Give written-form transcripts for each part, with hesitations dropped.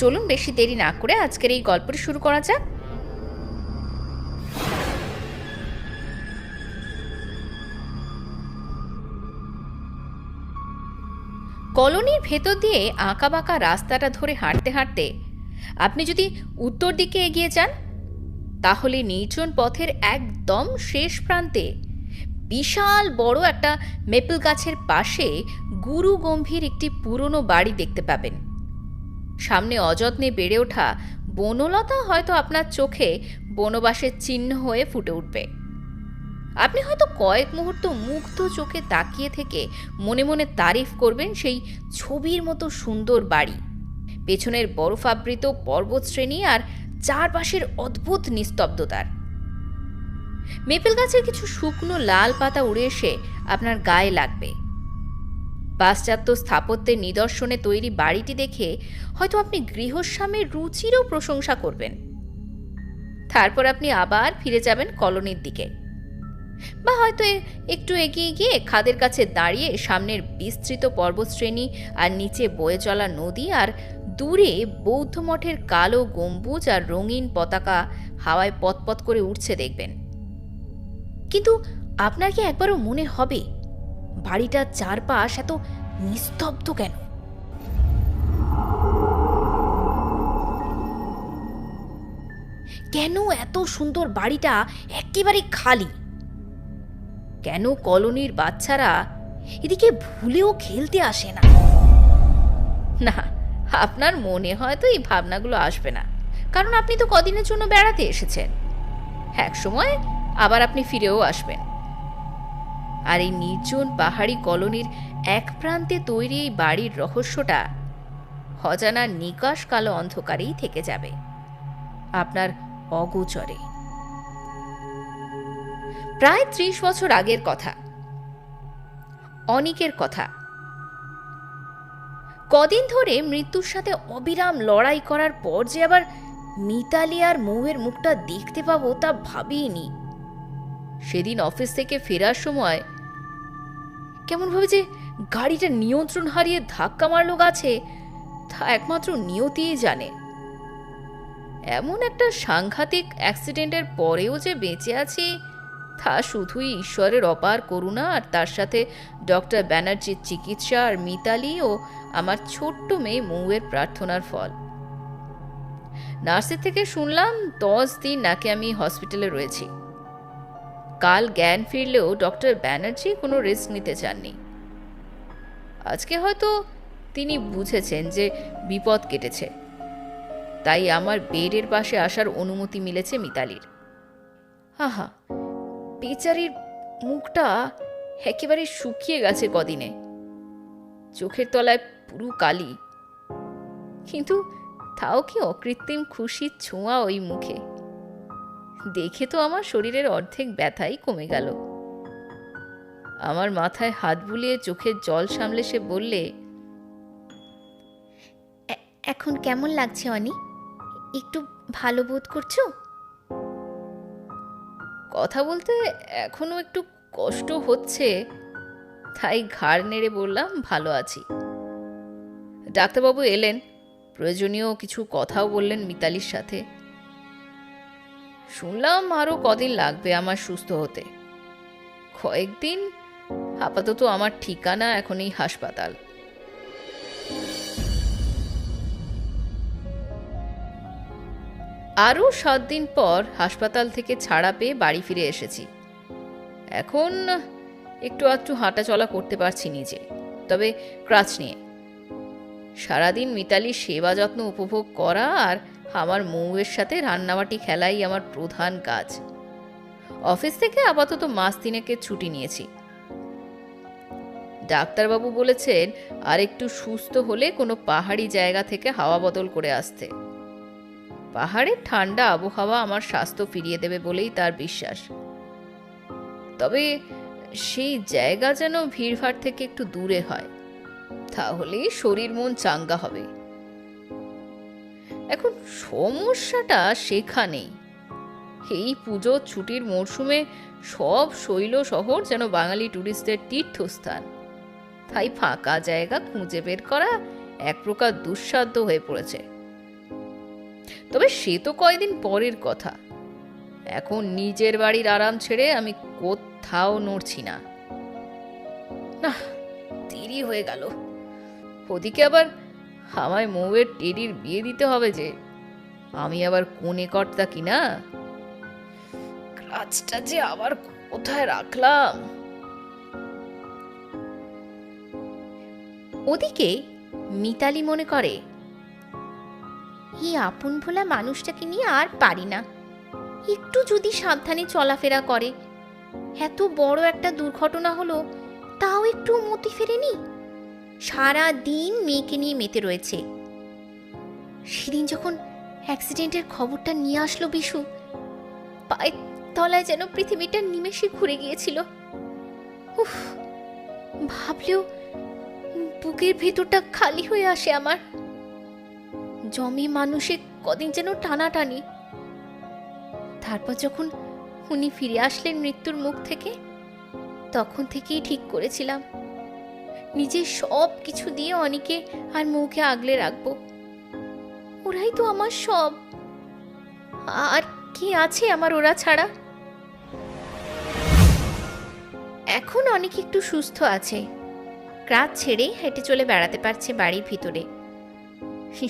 চলুন বেশি দেরি না করে আজকের এই গল্পটি শুরু করা যাক। কলোনির ভেতর দিয়ে আঁকাবাঁকা রাস্তাটা ধরে হাঁটতে হাঁটতে আপনি যদি উত্তর দিকে এগিয়ে যান, তাহলে নির্জন পথের একদম শেষ প্রান্তে বিশাল বড় একটা মেপল গাছের পাশে গুরু গম্ভীর একটি পুরনো বাড়ি দেখতে পাবেন। সামনে অযত্নে বেড়ে ওঠা বনলতা হয়তো আপনার চোখে বনবাসের চিহ্ন হয়ে ফুটে উঠবে। আপনি হয়তো কয়েক মুহূর্ত মুগ্ধ চোখে তাকিয়ে থেকে মনে মনে তারিফ করবেন সেই ছবির মতো সুন্দর বাড়ি, পেছনের বরফাবৃত পর্বতশ্রেণী আর চারপাশের অদ্ভুত নিস্তব্ধতার। মেপেল গাছের কিছু শুকনো লাল পাতা উড়ে এসে আপনার গায়ে লাগবে। পাশ্চাত্য স্থাপত্যের নিদর্শনে তৈরি বাড়িটি দেখে হয়তো আপনি গৃহস্বামীর রুচিরও প্রশংসা করবেন। তারপর আপনি আবার ফিরে যাবেন কলোনির দিকে, বা হয়তো একটু এগিয়ে গিয়ে খাদের কাছে দাঁড়িয়ে সামনের বিস্তৃত পর্বতশ্রেণী আর নিচে বয়ে চলা নদী আর দূরে বৌদ্ধ মঠের কালো গম্বুজ আর রঙিন পতাকা হাওয়ায় পতপত করে উঠছে দেখবেন। কিন্তু আপনার কি একবারও মনে হবে বাড়িটার চারপাশ এত নিস্তব্ধ কেন? কেন এত সুন্দর বাড়িটা একেবারে খালি? কেন কলোনির বাচ্চারা এদিকে ভুলেও খেলতে আসে না? না, আপনার মনে হয়তো এই ভাবনাগুলো আসবে না, কারণ আপনি তো কদিনের জন্য বেড়াতে এসেছেন। এক সময় আবার আপনি ফিরেও আসবেন। আর এই নির্জন পাহাড়ি কলোনির এক প্রান্তে তৈরি এই বাড়ির রহস্যটা অজানা নিকাশ কালো অন্ধকারেই থেকে যাবে, আপনার অগোচরে। প্রায় ৩০ বছর আগের কথা, অনিকের কথা। কদিন ধরে মৃত্যুর সাথে অবিরাম লড়াই করার পর যে আবার মিতালি আর মৌয়ের মুখটা দেখতে পাবো তা ভাবিনি। সেদিন অফিস থেকে ফেরার সময় কেমন ভাবে যে গাড়িটা নিয়ন্ত্রণ হারিয়ে ধাক্কা মারলো গাছে, তা একমাত্র নিয়তিই জানে। এমন একটা সাংঘাতিক অ্যাক্সিডেন্টের পরেও যে বেঁচে আছি তা শুধুই ঈশ্বরের অপার করুণা আর তার সাথে ডক্টর ব্যানার্জির চিকিৎসা আর মিতালি ও আমার ছোট্ট মেয়ে মৌয়ের প্রার্থনার ফল। নার্সের থেকে শুনলাম 10 দিন নাকি আমি হসপিটালে রয়েছি। কাল জ্ঞান ফিরলেও ডক্টর ব্যানার্জি কোনো রিস্ক নিতে চাননি। আজকে হয়তো তিনি বুঝেছেন যে বিপদ কেটেছে, তাই আমার বেডের পাশে আসার অনুমতি মিলেছে মিতালির। আহা, বেচারির মুখটা একেবারে শুকিয়ে গেছে কদিনে, চোখের তলায় পুরো কালি, কিন্তু তাও কি অকৃত্রিম খুশির ছোঁয়া ওই মুখে। দেখে তো আমার শরীরের অর্ধেক ব্যথাই কমে গেল। আমার মাথায় হাত বুলিয়ে চোখের জল সামলে সে বললে, এখন কেমন লাগছে অনি? একটু ভালো বোধ করছো? কথা বলতে এখনো একটু কষ্ট হচ্ছে, তাই ঘাড় নেড়ে বললাম ভালো আছি। ডাক্তারবাবু এলেন, প্রয়োজনীয় কিছু কথাও বললেন মিতালির সাথে। শুনলাম আরো কদিন লাগবে আমার সুস্থ হতে। কয়েকদিন আপাতত আমার ঠিকানা এখন এই হাসপাতাল। আরও 7 দিন পর হাসপাতাল থেকে ছাড়া পেয়ে বাড়ি ফিরে এসেছি। এখন একটু আধটু হাঁটা চলা করতে পারছি নিজে, তবে ক্রাচ নিয়ে। সারাদিন মিতালির সেবা যত্ন উপভোগ করা আর আমার মৌয়ের সাথে রান্নাবাটি খেলাই আমার প্রধান কাজ। অফিস থেকে আপাতত মাস 3 ছুটি নিয়েছি। ডাক্তারবাবু বলেছেন আর একটু সুস্থ হলে কোনো পাহাড়ি জায়গা থেকে হাওয়া বদল করে আসতে। পাহাড়ের ঠান্ডা আবহাওয়া আমার স্বাস্থ্য ফিরিয়ে দেবে বলেই তার বিশ্বাস। তবে সেই জায়গা যেন ভিড়ভাড় থেকে একটু দূরে হয়, তাহলেই শরীর মন চাঙ্গা হবে। এখন সমস্যাটা সেখানেই। এই পুজো ছুটির মরশুমে সব শৈল শহর যেন বাঙালি টুরিস্টদের তীর্থস্থান, তাই ফাঁকা জায়গা খুঁজে বের করা এক প্রকার দুঃসাধ্য হয়ে পড়েছে। তবে সে তো কয়দিন পরের কথা। এখন নিজের বাড়ির আরাম ছেড়ে আমি কোথাও নড়ছি না। না, দেরি হয়ে গেল। ওদিকে আবার আমায় মৌয়ের টেডির বিয়ে দিতে হবে যে, আমি আবার কোণে কর্তা কিনা। কাজটা যে আবার কোথায় রাখলাম। ওদিকে মিতালি মনে করে, এই আপন ভোলা মানুষটাকে নিয়ে আর পারি না। একটু যদি সাবধানে চলাফেরা করে। এত বড় একটা দুর্ঘটনা হলো, তাও একটু মতি ফেরেনি। সারা দিন মেয়েকে নিয়ে মেতে রয়েছে। সেদিন যখন অ্যাক্সিডেন্টের খবরটা নিয়ে আসলো বিশু, পায়ের তলায় যেন পৃথিবীটা নিমেষে ঘুরে গিয়েছিল। উফ, ভাবলেও বুকের ভেতরটা খালি হয়ে আসে আমার। জমি মানুষে কদিন যেন টানাটানি। তারপর যখন উনি ফিরে আসলেন মৃত্যুর মুখ থেকে, তখন থেকেই ঠিক করেছিলাম নিজের সব কিছু দিয়ে অনিকে আর মৌকে আগলে রাখবো। ওরাই তো আমার সব। আর কি আছে আমার ওরা ছাড়া? এখন অনেক একটু সুস্থ আছে। ক্রাত ছেড়ে হেঁটে চলে বেড়াতে পারছে বাড়ির ভিতরে।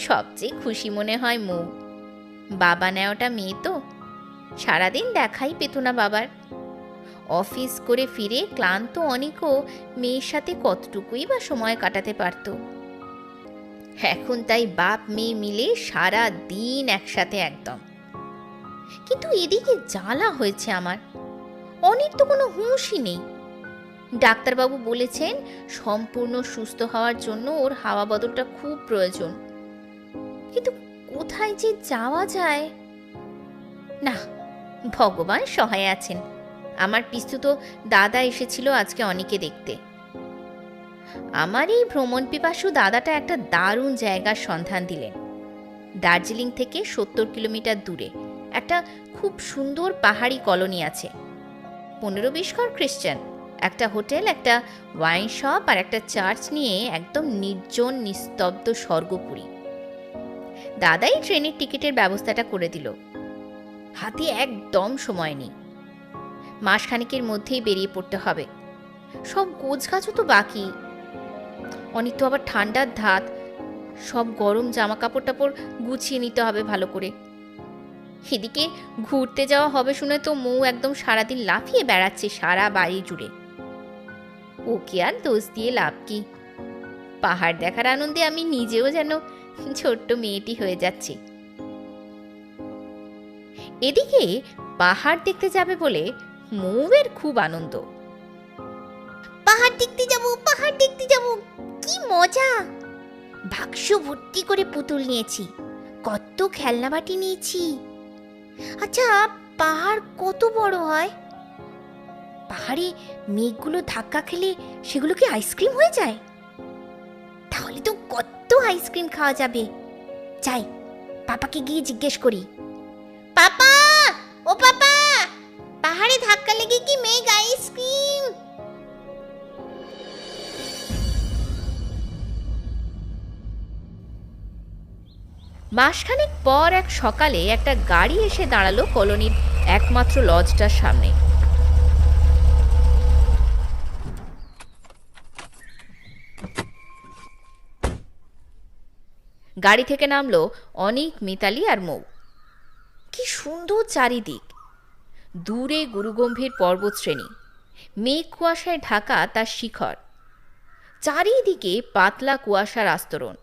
সবচেয়ে খুশি মনে হয় মৌ। বাবা নেওয়াটা মেয়ে তো, সারাদিন দেখাই পেত না বাবার। অফিস করে ফিরে ক্লান্ত অনেকও মেয়ের সাথে কতটুকুই বা সময় কাটাতে পারত। এখন তাই বাপ মেয়ে মিলে সারা দিন একসাথে একদম। কিন্তু এদিকে জ্বালা হয়েছে আমার। অনেক তো কোনো হুঁশই নেই। ডাক্তারবাবু বলেছেন সম্পূর্ণ সুস্থ হওয়ার জন্য ওর হাওয়া বদলটা খুব প্রয়োজন। কিন্তু কোথায় যে যাওয়া যায়? না, ভগবান সহায় আছেন। আমার পিস্তুত দাদা এসেছিল আজকে অনেকে দেখতে। আমার এই ভ্রমণ পিপাসু দাদাটা একটা দারুণ জায়গার সন্ধান দিলেন। দার্জিলিং থেকে 70 কিলোমিটার দূরে একটা খুব সুন্দর পাহাড়ি কলোনি আছে। 15-20 ঘর খ্রিস্টান, একটা হোটেল, একটা ওয়াইন শপ আর একটা চার্চ নিয়ে একদম নির্জন নিস্তব্ধ স্বর্গপুরী। দাদাই ট্রেনের টিকিটের ব্যবস্থাটা করে দিল। হাতে একদম সময় নেই। মাসখানেকের মধ্যেই বেরিয়ে পড়তে হবে। সব গোছগাছও তো বাকি। অনেক তো আবার ঠান্ডার ধাত, সব গরম জামা কাপড় টাপড় গুছিয়ে নিতে হবে ভালো করে। এদিকে ঘুরতে যাওয়া হবে শুনে তো মৌ একদম সারাদিন লাফিয়ে বেড়াচ্ছে সারা বাড়ি জুড়ে। ওকে আর দোষ দিয়ে লাভ কি? পাহাড় দেখার আনন্দে আমি নিজেও যেন ছোট্ট মেয়েটি হয়ে যাচ্ছি। এদিকে পাহাড় দেখতে যাবে বলে মৌয়ের খুব আনন্দ। পাহাড় দেখতে যাব, পাহাড় দেখতে যাব, কি মজা! বাক্স ভর্তি করে পুতুল নিয়েছি, কত খেলনা বাটি নিয়েছি। আচ্ছা, পাহাড় কত বড় হয়? পাহাড়ে মেঘগুলো ধাক্কা খেলে সেগুলো কি আইসক্রিম হয়ে যায়? তাহলে তো কত আইসক্রিম খাওয়া যাবে। যাই, পাপাকে গিয়ে জিজ্ঞেস করি। পাপা, ও পাপা, পাহাড়ে ধাক্কা লেগে কি মেঘ আইসক্রিম? মাসখানেক পর এক সকালে একটা গাড়ি এসে দাঁড়ালো কলোনির একমাত্র লজটার সামনে। গাড়ি থেকে নামলো অনিক, মিতালি আর মৌ। কি সুন্দর চারিদিক! দূরে গুরুগম্ভীর পর্বতশ্রেণী, মেঘ কুয়াশায় ঢাকা তার শিখর। চারিদিকে পাতলা কুয়াশার আস্তরণ।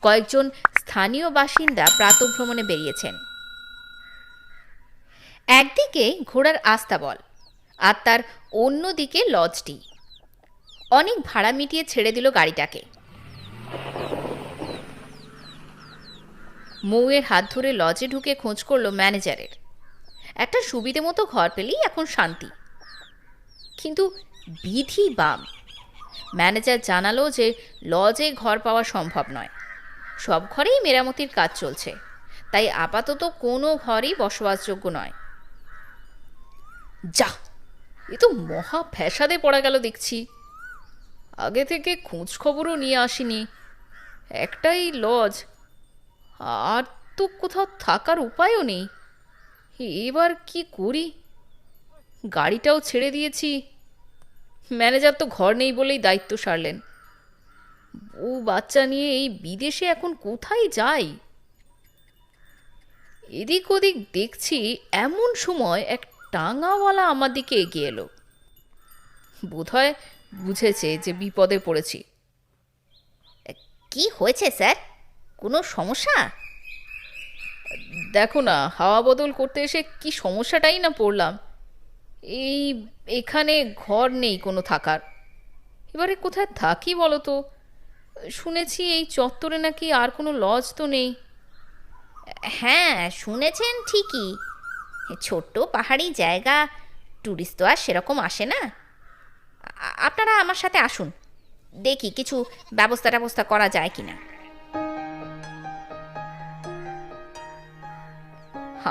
কয়েকজন স্থানীয় বাসিন্দা প্রাতঃভ্রমণে বেরিয়েছেন। একদিকে ঘোড়ার আস্তাবল আর তার অন্যদিকে লজটি। অনেক ভাড়া মিটিয়ে ছেড়ে দিল গাড়িটাকে। মৌয়ের হাত ধরে লজে ঢুকে খোঁজ করলো ম্যানেজারের। একটা সুবিধে মতো ঘর পেলেই এখন শান্তি। কিন্তু বিধি বাম। ম্যানেজার জানালো যে লজে ঘর পাওয়া সম্ভব নয়। সব ঘরেই মেরামতির কাজ চলছে, তাই আপাতত কোনো ঘরই বসবাসযোগ্য নয়। যা, এ তো মহা ফ্যাসাদে পড়া গেল দেখছি। আগে থেকে খোঁজ খবরও নিয়ে আসিনি। একটাই লজ, আর তো কোথাও থাকার উপায়ও নেই। এবার কি করি? গাড়িটাও ছেড়ে দিয়েছি। ম্যানেজার তো ঘর নেই বলেই দায়িত্ব সারলেন। ও বাচ্চা নিয়ে এই বিদেশে এখন কোথায় যাই? এদিক ওদিক দেখছি, এমন সময় এক টাঙাওয়ালা আমার দিকে এগিয়ে এলো। বোধহয় বুঝেছে যে বিপদে পড়েছি। কি হয়েছে স্যার? কোনো সমস্যা? দেখো না, হাওয়া বদল করতে এসে কি সমস্যাটাই না পড়লাম। এই এখানে ঘর নেই কোনো থাকার। এবারে কোথায় থাকি বলো তো? শুনেছি এই চত্বরে নাকি আর কোনো লজ তো নেই। হ্যাঁ, শুনেছেন ঠিকই। ছোট্ট পাহাড়ি জায়গা, ট্যুরিস্ট তো আর সেরকম আসে না। আপনারা আমার সাথে আসুন, দেখি কিছু ব্যবস্থা করা যায় কিনা।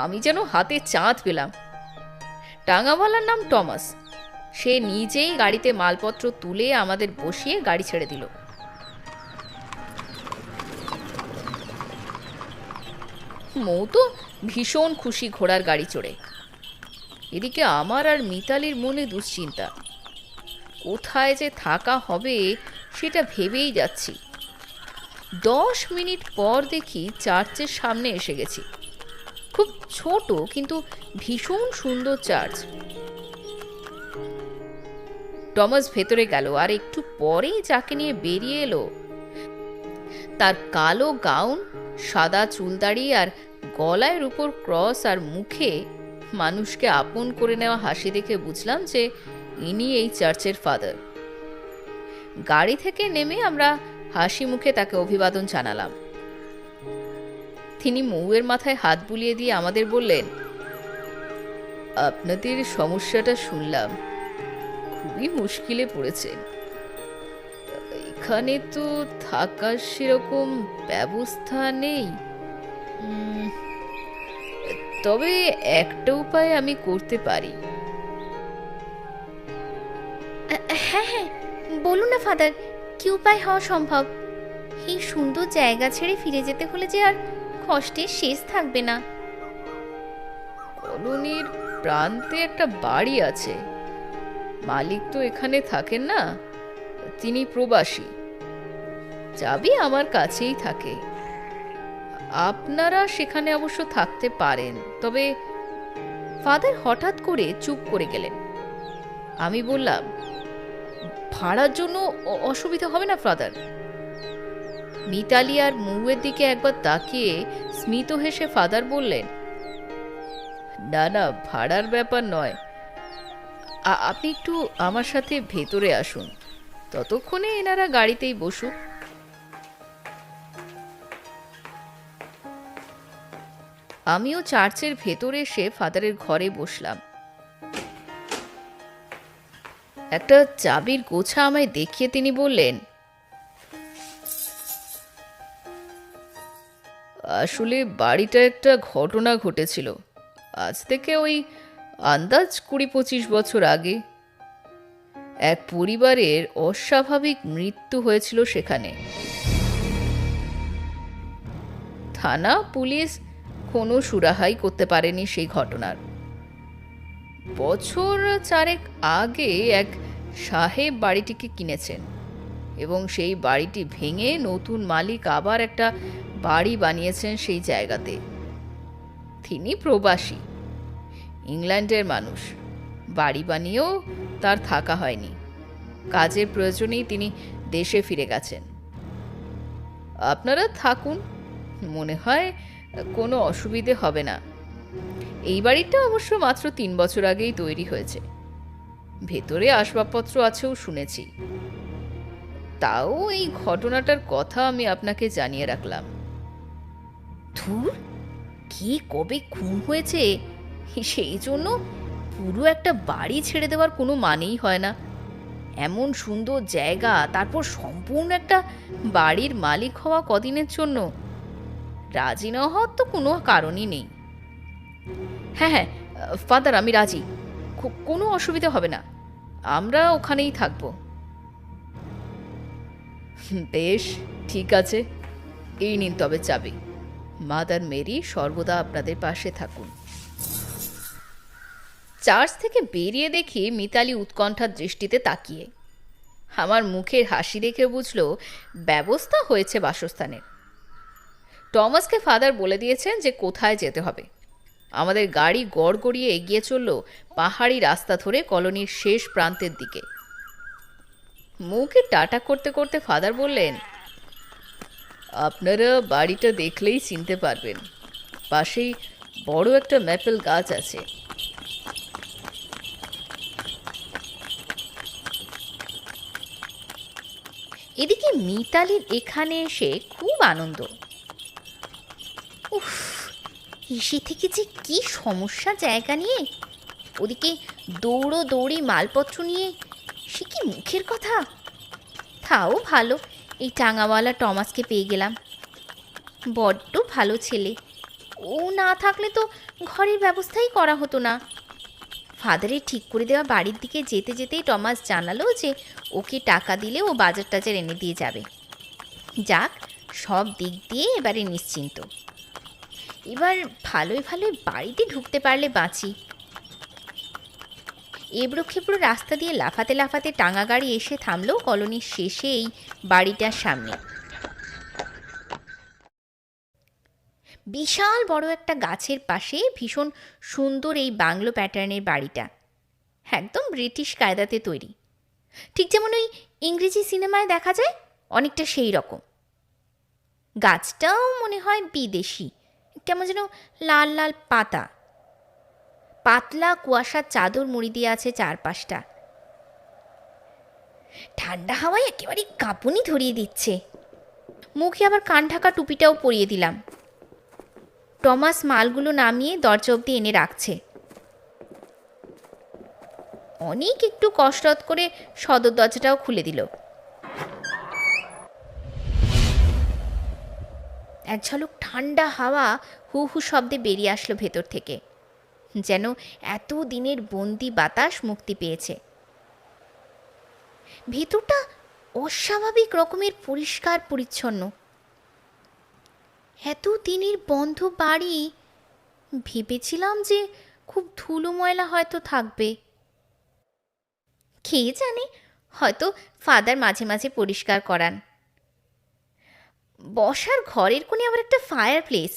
আমি যেন হাতে চাঁদ পেলাম। টাঙাওয়ালার নাম টমাস। সে নিজেই গাড়িতে মালপত্র তুলে আমাদের বসিয়ে গাড়ি ছেড়ে দিল। মৌ তো ভীষণ খুশি ঘোড়ার গাড়ি চড়ে। এদিকে আমার আর মিতালির মনে দুশ্চিন্তা। কোথায় যে থাকা হবে সেটা ভেবেই যাচ্ছি। 10 মিনিট পর দেখি চার্চের সামনে এসে গেছি। খুব ছোট কিন্তু ভীষণ সুন্দর চার্চ। টমাস ভেতরে গেল, আর একটু পরেই যাকে নিয়ে বেরিয়ে এলো, তার কালো গাউন, সাদা চুলদাড়ি আর গলার উপর ক্রস আর মুখে মানুষকে আপন করে নেওয়া হাসি দেখে বুঝলাম যে ইনি এই চার্চের ফাদার। গাড়ি থেকে নেমে আমরা হাসি মুখে তাকে অভিবাদন জানালাম। তিনি মৌয়ের মাথায় হাত বুলিয়ে দিয়ে আমাদের বললেন, আপনাদের সমস্যাটা শুনলাম, খুবই মুশকিলে পড়েছেন। এখানে তো থাকার সেরকম ব্যবস্থা নেই। তবে একটা উপায় আমি করতে পারি। হ্যাঁ হ্যাঁ, বলুন না ফাদার, কি উপায় হওয়া সম্ভব? এই সুন্দর জায়গা ছেড়ে ফিরে যেতে হলে যে আর কষ্টের শেষ থাকবে না। কলোনির প্রান্তে একটা বাড়ি আছে। মালিক তো এখানে থাকেন না, তিনি প্রবাসী। চাবি আমার কাছেই থাকে। আপনারা সেখানে অবশ্য থাকতে পারেন। তবে ফাদার হঠাৎ করে চুপ করে গেলেন। আমি বললাম, ভাড়ার জন্য অসুবিধা হবে না ফাদার? মিতালি আর মৌয়ের দিকে একবার তাকিয়ে স্মিত হেসে ফাদার বললেন, না না, ভাড়ার ব্যাপার নয়। আপনি একটু আমার সাথে ভেতরে আসুন, ততক্ষণে এনারা গাড়িতেই বসুক। আমিও চার্চের ভেতরে এসে ফাদারের ঘরে বসলাম। একটা চাবির গোছা আমায় দেখিয়ে তিনি বললেন, আসলে বাড়িটা একটা ঘটনা ঘটেছিল আজ থেকে ওই আন্দাজ 20-25 বছর আগে। এক পরিবারের অস্বাভাবিক মৃত্যু হয়েছিল সেখানে। থানা পুলিশ কোনো সুরাহাই করতে পারেনি সেই ঘটনার। বছর 4 আগে এক সাহেব বাড়িটিকে কিনেছেন এবং সেই বাড়িটি ভেঙে নতুন মালিক আবার একটা বাড়ি বানিয়েছেন সেই জায়গাতে। তিনি প্রবাসী, ইংল্যান্ডের মানুষ। বাড়ি বানিয়েও তার থাকা হয়নি। কাজের প্রয়োজনেই তিনি দেশে ফিরে গেছেন। আপনারা থাকুন, মনে হয় কোনো অসুবিধে হবে না। এই বাড়িটা অবশ্য মাত্র 3 বছর আগেই তৈরি হয়েছে। ভেতরে আসবাবপত্র আছেও শুনেছি। তাও এই ঘটনাটার কথা আমি আপনাকে জানিয়ে রাখলাম। ধুর, কি কবে খুন হয়েছে সেই জন্য পুরো একটা বাড়ি ছেড়ে দেওয়ার কোনো মানেই হয় না। এমন সুন্দর জায়গা, তারপর সম্পূর্ণ একটা বাড়ির মালিক হওয়া কদিনের জন্য রাজি না হওয়ার তো কোনো কারণই নেই। হ্যাঁ হ্যাঁ ফাদার, আমি রাজি। কোনো অসুবিধা হবে না, আমরা ওখানেই থাকব। বেশ, ঠিক আছে, এই নিন তবে চাবি। মাদার মেরি সর্বদা আপনাদের পাশে থাকুন। চার্চ থেকে বেরিয়ে দেখি মিতালি উৎকণ্ঠার দৃষ্টিতে তাকিয়ে। আমার মুখের হাসি দেখে বুঝল ব্যবস্থা হয়েছে বাসস্থানের। টমাসকে ফাদার বলে দিয়েছেন যে কোথায় যেতে হবে। আমাদের গাড়ি গড়গড়িয়ে এগিয়ে চলল পাহাড়ি রাস্তা ধরে কলোনির শেষ প্রান্তের দিকে। মুখে টাটা করতে করতে ফাদার বললেন, আপনারা বাড়িটা দেখলেই চিনতে পারবেন, পাশেই বড় একটা ম্যাপেল গাছ আছে। এদিকে মিতালির এখানে এসে খুব আনন্দ। উফ, এসে থেকে যে কি সমস্যা জায়গা নিয়ে, ওদিকে দৌড়ি মালপত্র নিয়ে, সে কি মুখের কথা। তাও ভালো এই টাঙাওয়ালা টমাসকে পেয়ে গেলাম, বড্ড ভালো ছেলে। ও না থাকলে তো ঘরের ব্যবস্থাই করা হতো না। ফাদারের ঠিক করে দেওয়া বাড়ির দিকে যেতে যেতেই টমাস জানালো যে ওকে টাকা দিলে ও বাজার টাজার এনে দিয়ে যাবে। যাক, সব দিক দিয়ে এবারে নিশ্চিন্ত। এবার ভালোই বাড়িতে ঢুকতে পারলে বাঁচি। এবড়ো খেবড়ো রাস্তা দিয়ে লাফাতে লাফাতে টাঙা গাড়ি এসে থামলো কলোনির শেষে এই বাড়িটার সামনে। বিশাল বড় একটা গাছের পাশে ভীষণ সুন্দর এই বাংলো প্যাটার্নের বাড়িটা, একদম ব্রিটিশ কায়দাতে তৈরি, ঠিক যেমন ওই ইংরেজি সিনেমায় দেখা যায়, অনেকটা সেই রকম। গাছটাও মনে হয় বিদেশি, কেমন যেন লাল লাল পাতা, পাতলা কুয়াশার চাদর মুড়ি দিয়ে আছে চারপাশটা। ঠান্ডা হাওয়ায় একেবারে কাঁপুনি ধরিয়ে দিচ্ছে। মুখে আবার কান ঢাকা টুপিটাও পরিয়ে দিলাম। টমাস মালগুলো নামিয়ে দরজা অবধি এনে রাখছে। অনেক একটু কসরত করে সদর দরজাটাও খুলে দিল। এক ঝলক ঠান্ডা হাওয়া হু হু শব্দে বেরিয়ে আসলো ভেতর থেকে, যেন এত দিনের বন্দি বাতাস মুক্তি পেয়েছে। ভেতরটা অস্বাভাবিক রকমের পরিষ্কার পরিচ্ছন্ন। এত দিনের বন্ধ বাড়ি, ভেবেছিলাম যে খুব ধুলো ময়লা হয়তো থাকবে। কে জানে, হয়তো ফাদার মাঝে মাঝে পরিষ্কার করান। বসার ঘরের কোণে আবার একটা ফায়ার প্লেস।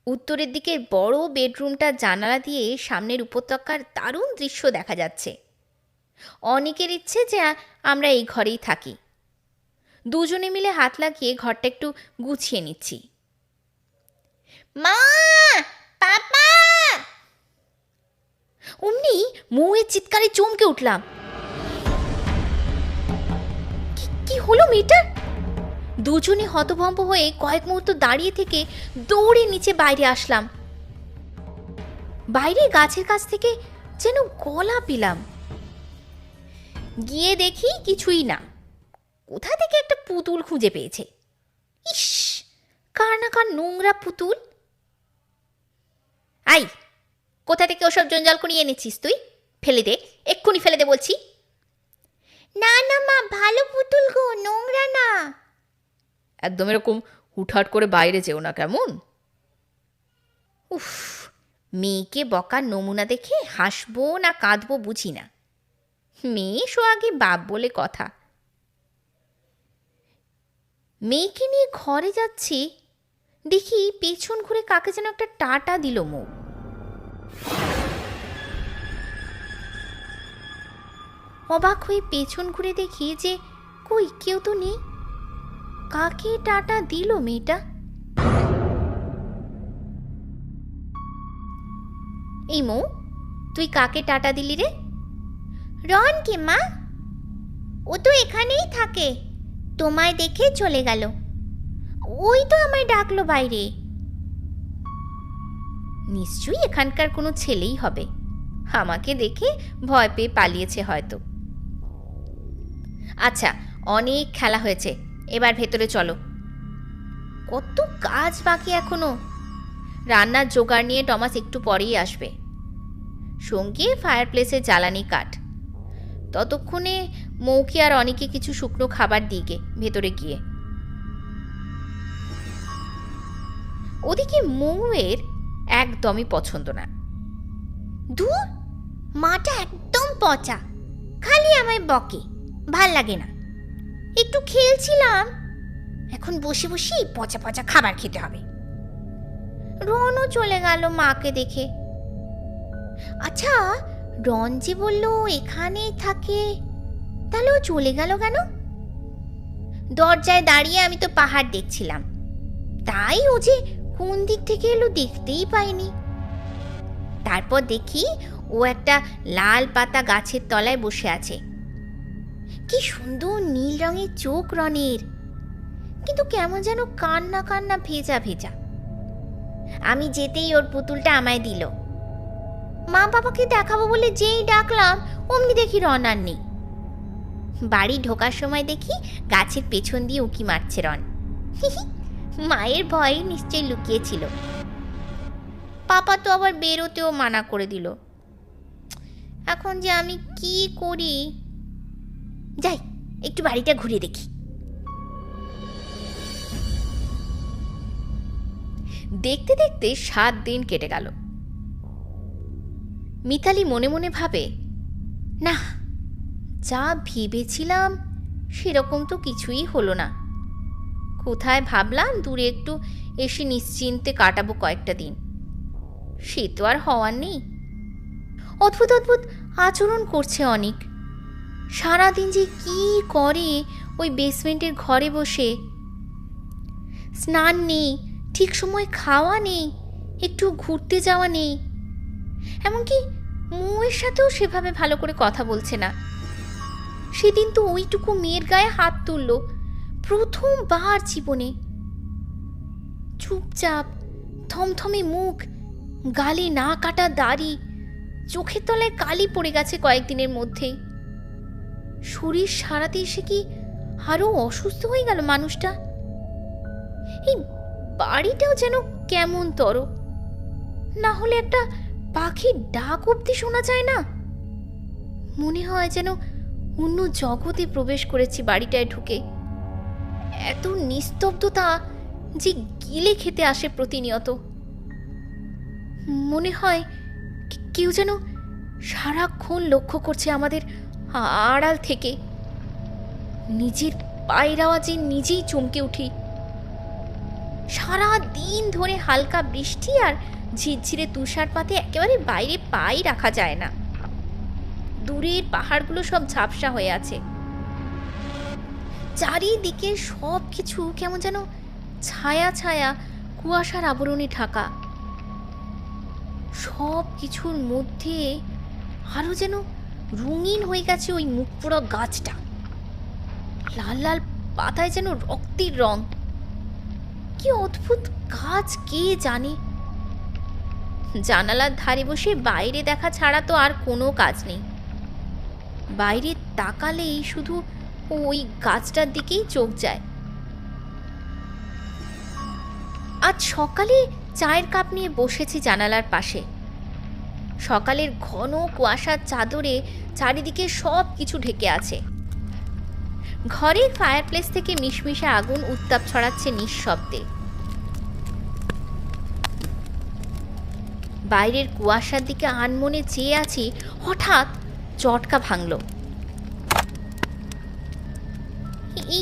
উত্তরের দিকের বড় বেডরুমটার জানালা দিয়ে সামনের উপত্যকার দারুণ দৃশ্য দেখা যাচ্ছে। অনেকের ইচ্ছে যে আমরা এই ঘরেই থাকি। দুজনে মিলে হাত লাগিয়ে ঘরটা একটু গুছিয়ে নিচ্ছি। মা, পাপা! অমনি মৌয়ের চিৎকারে চমকে উঠলাম। কি হলো মেয়েটার? দুজনে হতভম্ব হয়ে কয়েক মুহূর্ত দাঁড়িয়ে থেকে দৌড়ে নিচে বাইরে আসলাম। বাইরে গাছের কাছ থেকে যেন গলা পেলাম। গিয়ে দেখি কিছুই না, কোথা থেকে একটা পুতুল খুঁজে পেয়েছে। ইস, কার না কার নোংরা পুতুল। আই, কোথা থেকে ওসব জঞ্জাল করিয়ে এনেছিস তুই? ফেলে দে, এক্ষুনি ফেলে দে বলছি। না না মা, ভালো পুতুল গো, নোংরা না। একদম এরকম হুটহাট করে বাইরে যেও না, কেমন? উফ, মেয়েকে বকার নমুনা দেখে হাসবো না কাঁদবো বুঝি না। মেয়ে সোহাগে বাপ বলে কথা। মেয়েকে নিয়ে ঘরে যাচ্ছি, দেখি পেছন ঘুরে কাকে যেন একটা টাটা দিল মৌ। অবাক হয়ে পেছন ঘুরে দেখি যে কই, কেউ তো নেই। কাকে টাটা দিল মেয়েটা? এই মৌ, তুই কাকে টাটা দিলি রে? রনকে মা, ও তো এখানেই থাকে, তোমায় দেখে চলে গেল। ওই তো আমায় ডাকলো বাইরে। নিশ্চয়ই এখানকার কোনো ছেলেই হবে, আমাকে দেখে ভয় পেয়ে পালিয়েছে হয়তো। আচ্ছা, অনেক খেলা হয়েছে, এবার ভেতরে চলো। কত কাজ বাকি এখনো। রান্নার জোগাড় নিয়ে টমাস একটু পরেই আসবে, সঙ্গে ফায়ার প্লেসে জ্বালানি কাঠ। ততক্ষণে মৌকি আর অনেকে কিছু শুকনো খাবার দিকে ভেতরে গিয়ে। ওদিকে মৌয়ের একদমই পছন্দ না। দূর, মাটা একদম পচা, খালি আমায় বকে, ভাল লাগে না। একটু খেলছিলাম, এখন বসে বসে পচা পচা খাবার খেতে হবে। রনও চলে গেল মাকে দেখে। আচ্ছা, রন যে বলল এখানেই থাকে, তাহলে ও চলে গেল কেন? দরজায় দাঁড়িয়ে আমি তো পাহাড় দেখছিলাম, তাই ও যে কোন দিক থেকে এলো দেখতেই পাইনি। তারপর দেখি ও একটা লাল পাতা গাছের তলায় বসে আছে। কি সুন্দর নীল রঙের চোখ রনের, কিন্তু কেমন যেন কান্না কান্না ভেজা ভেজা। আমি যেতেই ওর পুতুলটা আমায় দিল। মা বাবাকে দেখাবো বলে যেই ডাকলাম, অমনি দেখি রন আর নেই। বাড়ি ঢোকার সময় দেখি গাছের পেছন দিয়ে উঁকি মারছে রন। মায়ের ভয়ে নিশ্চয়ই লুকিয়েছিল। পাপা তো আবার বেরোতেও মানা করে দিল। এখন যে আমি কি করি? যাই, একটু বাড়িটা ঘুরে দেখি। দেখতে দেখতে 7 দিন কেটে গেল। মিতালি মনে মনে ভাবে, না, যা ভেবেছিলাম সেরকম তো কিছুই হলো না। কোথায় ভাবলাম দূরে একটু এসে নিশ্চিন্তে কাটাবো কয়েকটা দিন, সে তো আর হওয়ার নেই। অদ্ভুত অদ্ভুত আচরণ করছে অনেক। সারাদিন যে কি করে ওই বেসমেন্টের ঘরে বসে। স্নান নেই, ঠিক সময় খাওয়া নেই, একটু ঘুরতে যাওয়া নেই। এমনকি মৌয়ের সাথেও সেভাবে ভালো করে কথা বলছে না। সেদিন তো ওইটুকু মেয়ের গায়ে হাত তুলল, প্রথমবার জীবনে। চুপচাপ, থমথমে মুখ, গালে না কাটা দাড়ি, চোখের তলায় কালি পড়ে গেছে কয়েকদিনের মধ্যেই। শরীর সারাতে এসে কি আরো অসুস্থ হয়ে গেল মানুষটা? এই বাড়িটাও যেন কেমন তর, না হলে একটা পাখির ডাক অব্দি শোনা যায় না। মনে হয় যেন অন্য জগতে প্রবেশ করেছি বাড়িটায় ঢুকে। এত নিস্তব্ধতা যে গিলে খেতে আসে প্রতিনিয়ত। মনে হয় কেউ যেন সারাক্ষণ লক্ষ্য করছে আমাদের আড়াল থেকে। নিজের পায়ের আওয়াজে নিজেই চমকে উঠি। সারা দিন ধরে হালকা বৃষ্টি আর ঝিরঝিরে তুষারপাতে একেবারে বাইরে পাই রাখা যায় না। দূরের পাহাড়গুলো সব ঝাপসা হয়ে আছে। চারিদিকে সব কিছু কেমন যেন ছায়া ছায়া কুয়াশার আবরণে ঢাকা। সব কিছুর মধ্যে আরো যেন রঙিন হয়ে গেছে ওই মুখপোড়া গাছটা। লাল লাল পাতায় যেন রক্তের রং। কি অদ্ভুত গাছ কে জানে। জানালার ধারে বসে বাইরে দেখা ছাড়া তো আর কোনো কাজ নেই। বাইরে তাকালেই শুধু ওই গাছটার দিকেই চোখ যায়। আজ সকালে চায়ের কাপ নিয়ে বসেছি জানালার পাশে। সকালের ঘন কুয়াশার চাদরে চারিদিকে সব কিছু ঢেকে আছে। ঘরের ফায়ারপ্লেস থেকে মিশমিশে আগুন উত্তাপ ছড়াচ্ছে নিঃশব্দে। বাইরের কুয়াশার দিকে আনমনে চেয়ে আছি, হঠাৎ চটকা ভাঙল। এই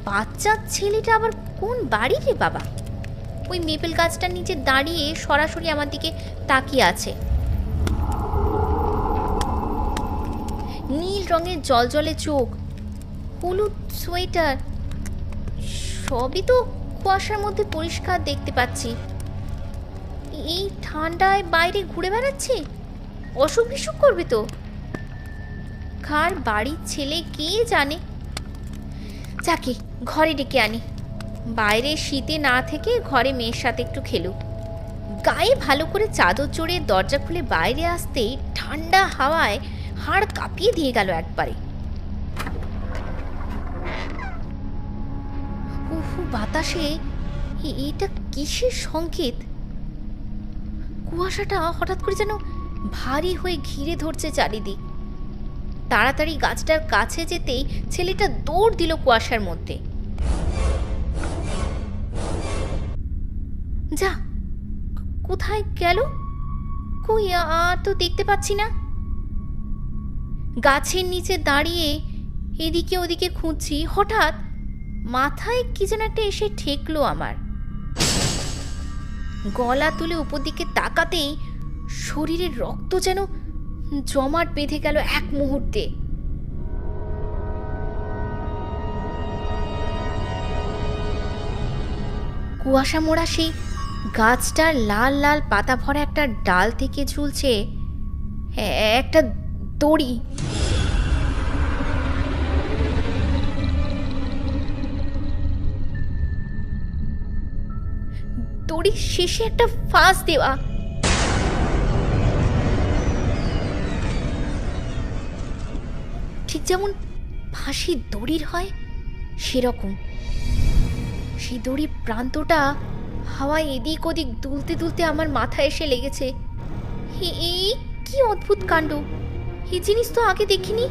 বাচ্চা ছেলেটা আবার কোন বাড়ি রে বাবা? ওই মেপেল গাছটার নিচে দাঁড়িয়ে সরাসরি আমার দিকে তাকিয়ে আছে। নীল রঙের জলজলে চোখ, হলুদ সোয়েটার, সবই তো কুয়াশার মধ্যে পরিষ্কার দেখতে পাচ্ছি। এই ঠান্ডায় বাইরে ঘুরে বেড়াচ্ছে, অসুখ বিসুখ করবে তো। কার বাড়ির ছেলে কে জানে। যাকে ঘরে ডেকে আনি, বাইরে শীতে না থেকে ঘরে মেয়ের সাথে একটু খেলুক। গায়ে ভালো করে চাদর চড়ে দরজা খুলে বাইরে আসতেই ঠান্ডা হাওয়ায় হাড় কাঁপিয়ে দিয়ে গেল একবারে। উহু, বাতাসে এটা কিসের সংকেত? কুয়াশাটা হঠাৎ করে যেন ভারী হয়ে ঘিরে ধরছে চারিদিক। তাড়াতাড়ি গাছটার কাছে যেতেই ছেলেটা দৌড় দিল কুয়াশার মধ্যে। যা, কোথায় গেল? কই, আর তো দেখতে পাচ্ছি না। গাছের নিচে দাঁড়িয়ে এদিকে ওদিকে খুঁজছি, হঠাৎ মাথায় কি যেন একটা এসে ঠেকলো আমার। গলা তুলে উপর দিকে তাকাতেই শরীরের রক্ত যেন জমাট বেঁধে গেল এক মুহূর্তে। কুয়াশা মোড়া সেই গাছটার লাল লাল পাতা ভরা একটা ডাল থেকে ঝুলছে একটা দড়ি। দড়ির শেষে একটা ফাঁস দেওয়া। ঠিক যেমন ফাঁসির দড়ির হয় সেরকম। সেই দড়ির প্রান্তটা হাওয়ায় এদিক ওদিক দুলতে দুলতে আমার মাথায় এসে লেগেছে। এই কি অদ্ভুত কাণ্ড! এই জিনিস তো আগে দেখিনি।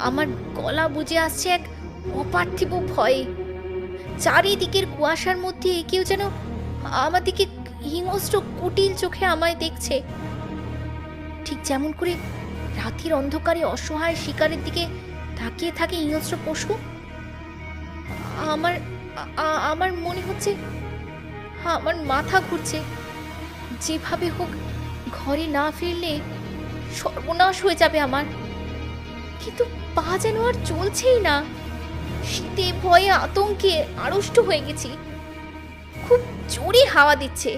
আমার গলা বুঝে আসছে এক অপার্থিব ভয়ে। চারিদিকের কুয়াশার মধ্যে কেউ যেন আমার দিকে হিংস্র কুটিল চোখে আমায় দেখছে, ঠিক যেমন করে রাতের অন্ধকারে অসহায় শিকারের দিকে তাকিয়ে থাকে হিংস্র পশু। আমার আমার মনে হচ্ছে আমার মাথা ঘুরছে। যেভাবে হোক ঘরে না ফিরলে সর্বনাশ হয়ে যাবে আমার। কিন্তু পা যেন আর চলছেই না। শীতে ভয়ে আতঙ্কে আড়ষ্ট হয়ে গেছি। খুব জোরে হাওয়া দিচ্ছে,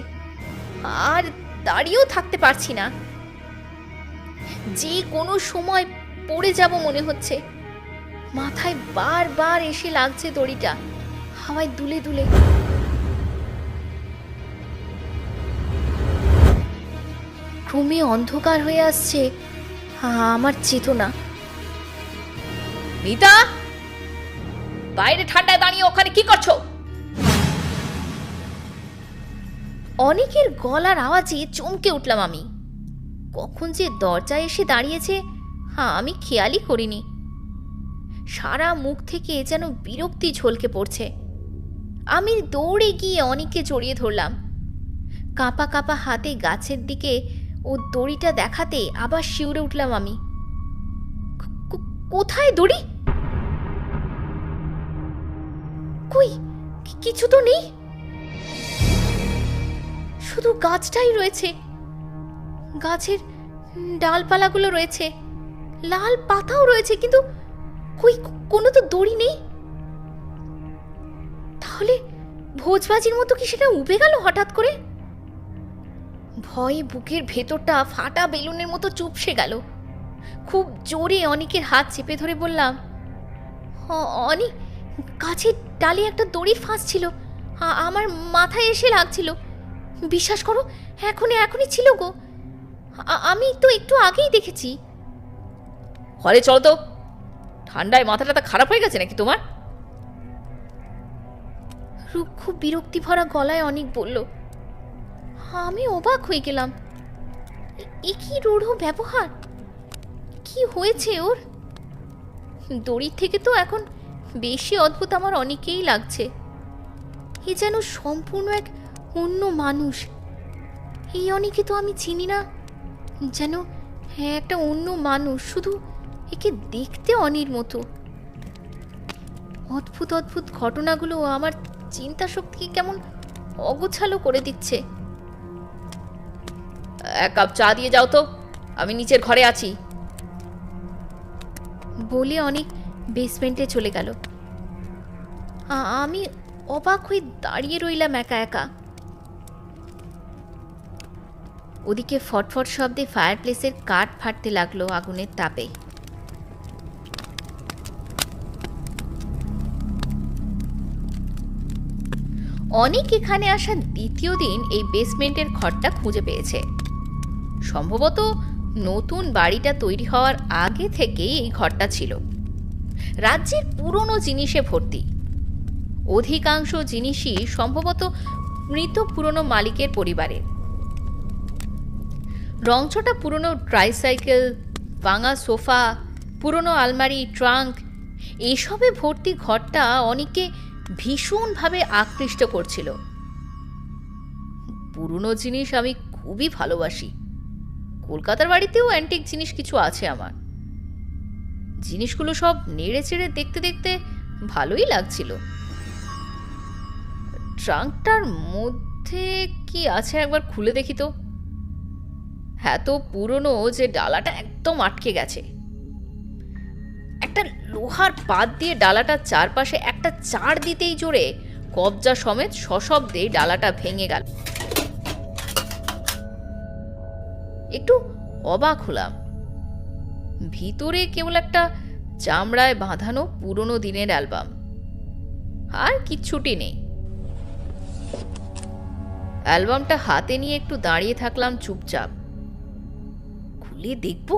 আর দাঁড়িয়েও থাকতে পারছি না। যে কোনো সময় পড়ে যাব মনে হচ্ছে। মাথায় বারবার এসে লাগছে দড়িটা, হাওয়ায় দুলে দুলে। ক্রমে অন্ধকার হয়ে আসছে আমার চেতনা। মিতা, বাইরে ঠান্ডায় দাঁড়িয়ে ওখানে কি করছো? অনেকের গলার আওয়াজে চমকে উঠলাম আমি। কখন যে দরজায় এসে দাঁড়িয়েছে আমি খেয়ালই করিনি। সারা মুখ থেকে যেন বিরক্তি ঝলকে পড়ছে। আমি দৌড়ে গিয়ে অনেককে জড়িয়ে ধরলাম। কাঁপা কাঁপা হাতে গাছের দিকে ও দড়িটা দেখাতে আবার শিউরে উঠলাম আমি। কোথায় দড়ি? কই, কিছু তো নেই, শুধু গাছটাই রয়েছে। গাছের ডালপালাগুলো রয়েছে, লাল পাতাও রয়েছে, কিন্তু কই কোনো তো দড়ি নেই। তাহলে ভোজবাজির মতো কি সেটা উবে গেল হঠাৎ করে? ভয়ে বুকের ভেতরটা ফাটা বেলুনের মতো চুপসে গেল। খুব জোরে অনিকের হাত চেপে ধরে বললাম, অনি, গাছের ডালে একটা দড়ির ফাঁস ছিল, আমার মাথায় এসে লাগছিল। বিশ্বাস করো, এখনই ছিল গো। আমি তো একটু আগেই দেখেছি। ঘরে চলো তো, ঠান্ডায় মাথাটা খারাপ হয়ে গেছে নাকি তোমার? রুক্ষ বিরক্তি ভরা গলায় অনেক বলল। আমি অবাক হয়ে গেলাম। এ কি রূঢ় ব্যবহার! কি হয়েছে ওর? দড়ির থেকে তো এখন বেশি অদ্ভুত আমার অনেকেই লাগছে। এ যেন সম্পূর্ণ এক অন্য মানুষ। এই অনেকে তো আমি চিনি না, যেন একটা অন্য মানুষ, শুধু একে দেখতে অনির মতো। অদ্ভুত অদ্ভুত ঘটনাগুলো আমার চিন্তা শক্তিকে কেমন অগোছালো করে দিচ্ছে। এক কাপ চা দিয়ে যাও তো, আমি নিচের ঘরে আছি। বলে অনেক বেসমেন্টে চলে গেল। আমি অবাক হয়ে দাঁড়িয়ে রইলাম একা একা। ওদিকে ফটফট শব্দে ফায়ার প্লেসের কাঠ ফাটতে লাগলো আগুনের তাপে। অনেক এখানে আসা দ্বিতীয় দিন এই বেসমেন্টের ঘরটা খুঁজে পেয়েছে। সম্ভবত নতুন বাড়িটা তৈরি হওয়ার আগে থেকেই এই ঘরটা ছিল। রাজ্যের পুরনো জিনিসে ভর্তি। অধিকাংশ জিনিসই সম্ভবত মৃত পুরনো মালিকের পরিবারের। রংচটা পুরনো ট্রাইসাইকেল, ভাঙা সোফা, পুরনো আলমারি, ট্রাঙ্ক, এসবে ভর্তি ঘরটা অনেককে ভীষণভাবে আকৃষ্ট করছিল। পুরনো জিনিস আমি খুবই ভালোবাসি। কলকাতার বাড়িতেও অ্যান্টিক জিনিস কিছু আছে আমার। জিনিসগুলো সব নেড়ে চেড়ে দেখতে দেখতে ভালোই লাগছিল। ট্রাঙ্কটার মধ্যে কি আছে একবার খুলে দেখি তো। এত পুরনো যে ডালাটা একদম আটকে গেছে। একটা লোহার পাত দিয়ে ডালাটার চারপাশে একটা চাড় দিতেই জোরে কবজা সমেত সশব্দে ডালাটা ভেঙে গেল। একটু অবাক হলাম। ভিতরে কেবল একটা চামড়ায় বাঁধানো পুরনো দিনের অ্যালবাম, আর কিচ্ছুটি নেই। অ্যালবামটা হাতে নিয়ে একটু দাঁড়িয়ে থাকলাম চুপচাপ। খুলে দেখব,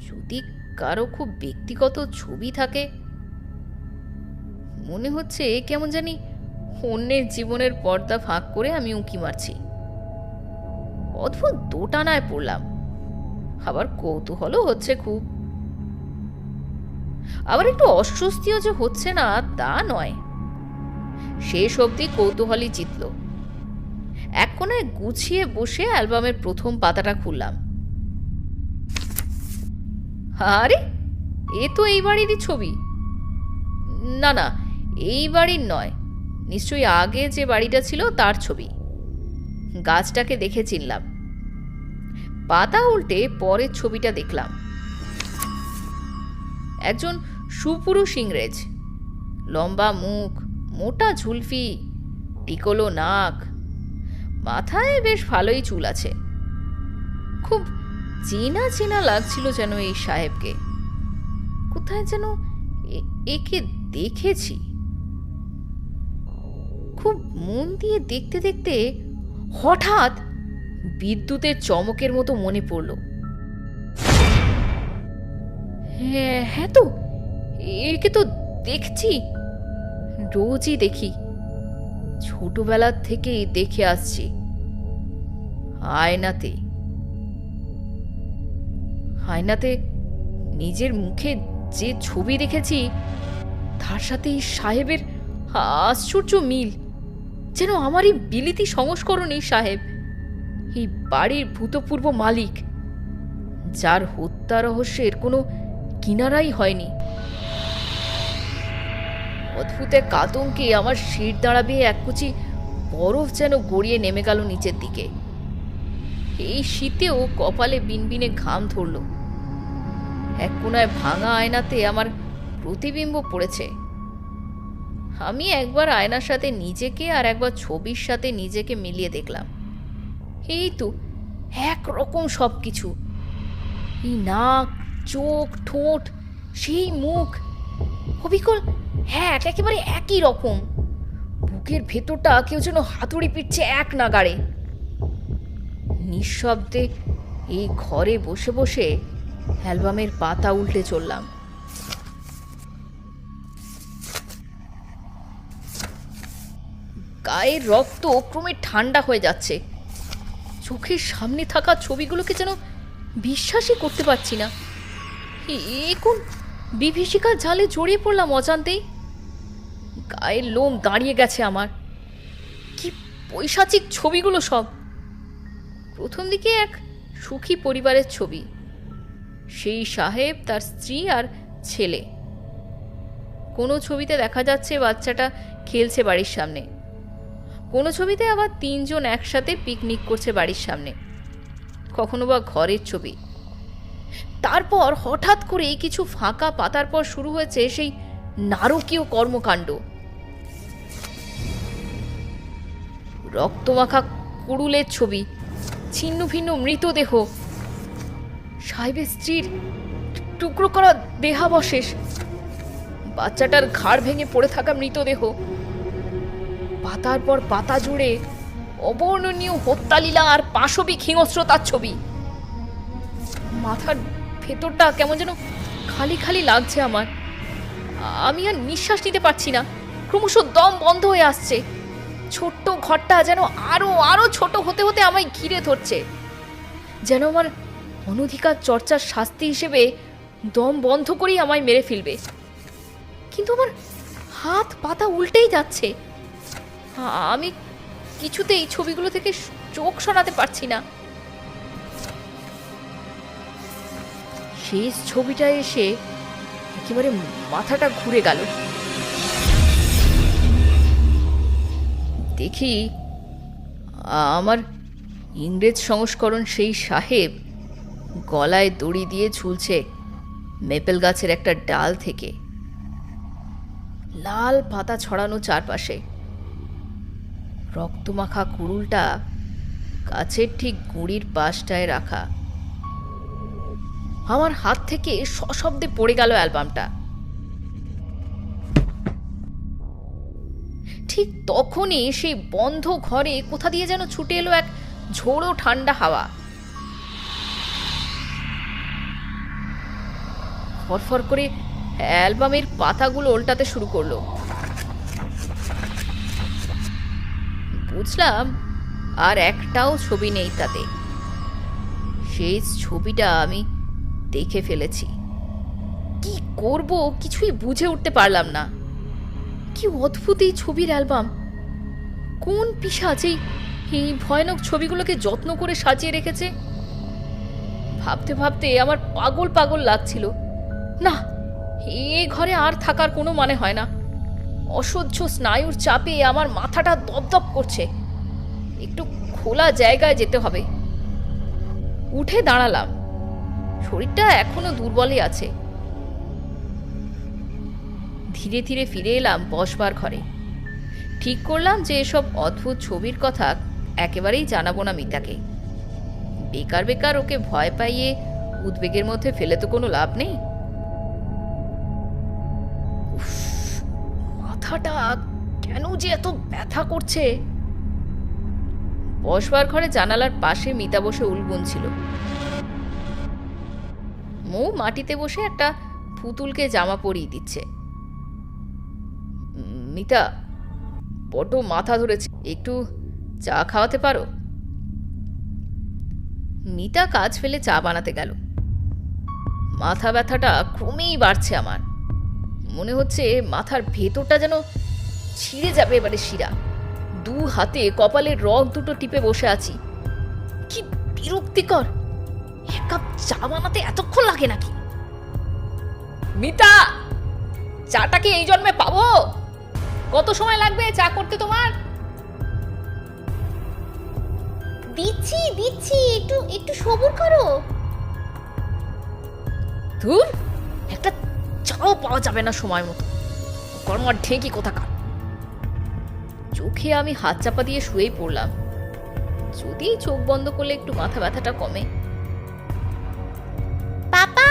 যদি কারো খুব ব্যক্তিগত ছবি থাকে। মনে হচ্ছে কেমন জানি অন্যের জীবনের পর্দা ফাঁক করে আমি উঁকি মারছি। অদ্ভুত দোটানায় পড়লাম, আবার কৌতূহলও হচ্ছে খুব। আবার একটু অস্বস্তিও যে হচ্ছে না তা নয়। শেষ অবধি কৌতূহলই জিতল। এক কোণায় গুছিয়ে বসে অ্যালবামের প্রথম পাতাটা খুললাম। আরে, এ তো এই বাড়িরই ছবি। না না, এই বাড়ির নয়, নিশ্চয়ই আগে যে বাড়িটা ছিল তার ছবি। গাছটাকে দেখে চিনলাম। পাতা উল্টে পরের ছবিটা দেখলাম। একজন সুপুরুষ ইংরেজ, লম্বা মুখ, মোটা ঝুলফি, টিকলো নাক, মাথায় বেশ ভালোই চুল আছে। খুব চেনা চেনা লাগছিল যেন এই সাহেবকে। কোথায় যেন একে দেখেছি। খুব মন দিয়ে দেখতে দেখতে হঠাৎ বিদ্যুতের চমকের মতো মনে পড়ল, হ্যাঁ হ্যাঁ তো, একে তো দেখছি, রোজই দেখি, ছোটবেলার থেকেই দেখে আসছি। আয়নাতে আয়নাতে নিজের মুখে যে ছবি দেখেছি তার সাথে এই সাহেবের আশ্চর্য মিল। যেন আমারই বিলিতি সংস্করণ এই সাহেব, এই বাড়ির ভূতপূর্ব মালিক, যার হত্যা রহস্যের কোনো কিনারাই হয়নি। অদ্ভুত এক আতঙ্কে আমার শির দাঁড়াবে এক কুচি বরফ যেন গড়িয়ে নেমে গেল নিচের দিকে। এই শীতেও কপালে বিনবিনে ঘাম ধরল। এক কোনায় ভাঙা আয়নাতে আমার প্রতিবিম্ব পড়েছে। আমি একবার আয়নার সাথে নিজেকে আর একবার ছবির সাথে নিজেকে মিলিয়ে দেখলাম। এই তো একরকম সব কিছু। এই নাক, চোখ, ঠোঁট, সেই মুখ, অবিকল হ্যাঁ একেবারে একই রকম। বুকের ভেতরটা কেউ যেন হাতুড়ি পিটছে এক নাগাড়ে। নিঃশব্দে এই ঘরে বসে বসে অ্যালবামের পাতা উল্টে চললাম। গায়ের রক্ত ক্রমে ঠান্ডা হয়ে যাচ্ছে। চোখের সামনে থাকা ছবিগুলোকে যেন বিশ্বাসই করতে পারছি না। কোন বিভীষিকার জালে জড়িয়ে পড়লাম অজান্তেই। গায়ের লোম দাঁড়িয়ে গেছে আমার। কি পৈশাচিক ছবিগুলো সব। প্রথম দিকে এক সুখী পরিবারের ছবি, সেই সাহেব, তার স্ত্রী আর ছেলে। কোনো ছবিতে দেখা যাচ্ছে বাচ্চাটা খেলছে বাড়ির সামনে, কোনো ছবিতে আবার তিনজন একসাথে পিকনিক করছে বাড়ির সামনে, কখনো বা ঘরের ছবি। তারপর হঠাৎ করে কিছু ফাঁকা পাতার পর শুরু হয়েছে সেই নারকীয় কর্মকাণ্ড। রক্তমাখা কুড়ুলের ছবি, ছিন্ন ভিন্ন মৃতদেহ, সাহেবের স্ত্রীর টুকরো করা দেহাবশেষ, বাচ্চাটার ঘাড় ভেঙে পড়ে থাকা মৃতদেহ। পাতার পর পাতা জুড়ে অবর্ণনীয় হত্যালীলা আর পাশবিক হিংস্রতার ছবি। মাথার ভেতরটা কেমন যেন খালি খালি লাগছে আমার। আমি আর নিঃশ্বাস নিতে পারছি না, ক্রমশ দম বন্ধ হয়ে আসছে। ছোট্ট ঘরটা যেন আরো আরো ছোট হতে হতে আমায় ঘিরে ধরছে, যেন আমার অনধিকার চর্চার শাস্তি হিসেবে দম বন্ধ করেই আমায় মেরে ফেলবে। কিন্তু আমার হাত পাতা উল্টেই যাচ্ছে। আমি কিছুতেই ছবিগুলো থেকে চোখ সরাতে পারছি না। শেষ ছবিটা এসে একেবারে মাথাটা ঘুরে গেল। দেখি আমার ইংরেজ সংস্করণ সেই সাহেব গলায় দড়ি দিয়ে ঝুলছে মেপেল গাছের একটা ডাল থেকে, লাল পাতা ছড়ানো চারপাশে। রক্তমাখা কুড়ুলটা গাছের ঠিক গুঁড়ির পাশটায় রাখা। আমার হাত থেকে সশব্দে পড়ে গেল অ্যালবামটা। ঠিক তখনই সেই বন্ধ ঘরে কোথা দিয়ে যেন ছুটে এলো এক ঝোড়ো ঠান্ডা হাওয়া। ফরফর করে অ্যালবামের পাতাগুলো উল্টাতে শুরু করলো। বুঝলাম আর একটাও ছবি নেই তাতে। সেই ছবিটা আমি দেখে ফেলেছি। কি করব কিছুই বুঝে উঠতে পারলাম না। কি অদ্ভুত এই ছবির অ্যালবাম! কোন পিশাচ এই ভয়ানক ছবিগুলোকে যত্ন করে সাজিয়ে রেখেছে? ভাবতে ভাবতে আমার পাগল পাগল লাগছিল। না, এ ঘরে আর থাকার কোনো মানে হয় না। অসহ্য স্নায়ুর চাপে আমার মাথাটা দপদপ করছে। একটু খোলা জায়গায় যেতে হবে। উঠে দাঁড়ালাম। শরীরটা এখনো দুর্বলই আছে। ধীরে ধীরে ফিরে এলাম বসবার ঘরে। ঠিক করলাম যে এসব অদ্ভুত ছবির কথা একেবারেই জানাবো না মিতাকে। বেকার বেকার ওকে ভয় পাইয়ে উদ্বেগের মধ্যে ফেলে তো কোনো লাভ নেই। মাথাটা কেন যে এত ব্যথা করছে! বসবার ঘরে জানালার পাশে মিতা বসে উল বুনছিল। মৌ মাটিতে বসে একটা পুতুলকে জামা পরিয়ে দিচ্ছে। মিতা, বড্ড মাথা ধরেছে, একটু চা খাওয়াতে পারো? মিতা কাজ ফেলে চা বানাতে গেল। মাথা ব্যথাটা ক্রমেই বাড়ছে আমার। মনে হচ্ছে মাথার ভেতরটা যেন ছিঁড়ে যাবে এবারে শিরা। দু হাতে কপালের রগ দুটো টিপে বসে আছি। কি বিরক্তিকর! এক কাপ চা বানাতে এতক্ষণ লাগে নাকি? মিতা, চাটা কি এই জন্মে পাবো? কত সময় লাগবে চা করতে তোমার? দিচ্ছি দিচ্ছি, একটু একটু সবুর করো। ধুর, একটা চাও পাওয়া যাবে না সময় মতো। কর্মার ঢেঁকি কোথাকার। চোখে আমি হাত চাপা দিয়ে শুয়েই পড়লাম। যদি চোখ বন্ধ করলে একটু মাথা ব্যথাটা কমে। পাপা,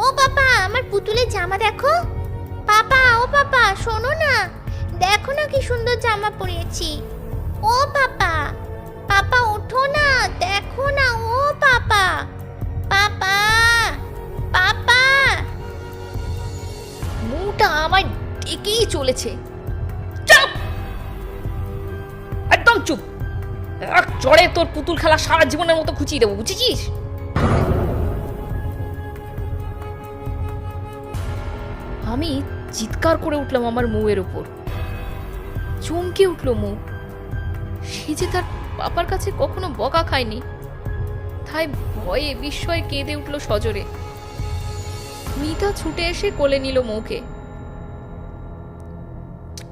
ও পাপা, আমার পুতুলের জামা দেখো। পাপা, ও পাপা, শোনো না, দেখো না কি সুন্দর জামা পরিয়েছি। ও পাপা, পাপা ওঠো না, দেখো না। ও পাপা, পাপা, পাপা। মুটা আমায় ডেকেই চলেছে। চুপ, একদম চুপ। এক চড়ে তোর পুতুল খেলা সারা জীবনের মতো খুঁচিয়ে দেবো, বুঝেছিস? আমি চিৎকার করে উঠলাম আমার মুয়ের ওপর। চমকে উঠল মু। সে যে তার বাবার কাছে কখনো বকা খায়নি, তাই ভয়ে বিস্ময়ে কেঁদে উঠল সজোরে। মিতা ছুটে এসে কোলে নিল মৌকে।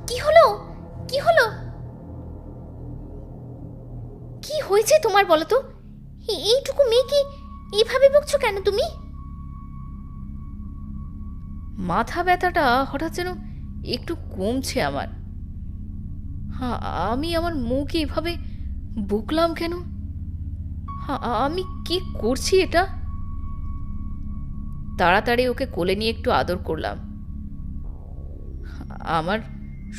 কি হলো? কি হলো? কি হয়েছে তোমার বলো তো? এইটুকু মেয়েকে এইভাবে বকছো কেন তুমি? মাথা ব্যথাটা হঠাৎ যেন একটু কমছে আমার। হ্যাঁ, আমি আমার মুখে এভাবে বকলাম কেন? আমি কি করছি এটা? তাড়াতাড়ি ওকে কোলে নিয়ে একটু আদর করলাম। আমার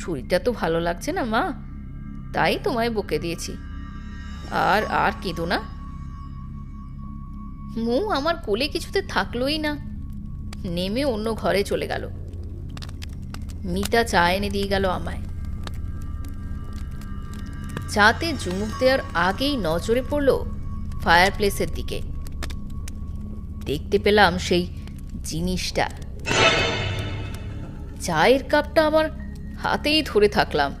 শরীরটা তো ভালো লাগছে না মা, তাই তোমায় বকে দিয়েছি। আর আর কেঁদো না। মৌ আমার কোলে কিছুতে থাকলোই না, নেমে অন্য ঘরে চলে গেল। মিতা চা এনে দিয়ে গেল আমায়। চাতে চুমুক দেওয়ার আগেই নজরে পড়ল ফায়ার প্লেসের দিকে। দেখতে পেলাম সেই জিনিসটা। চায়ের কাপটা আমার হাতেই ধরে থাকলাম।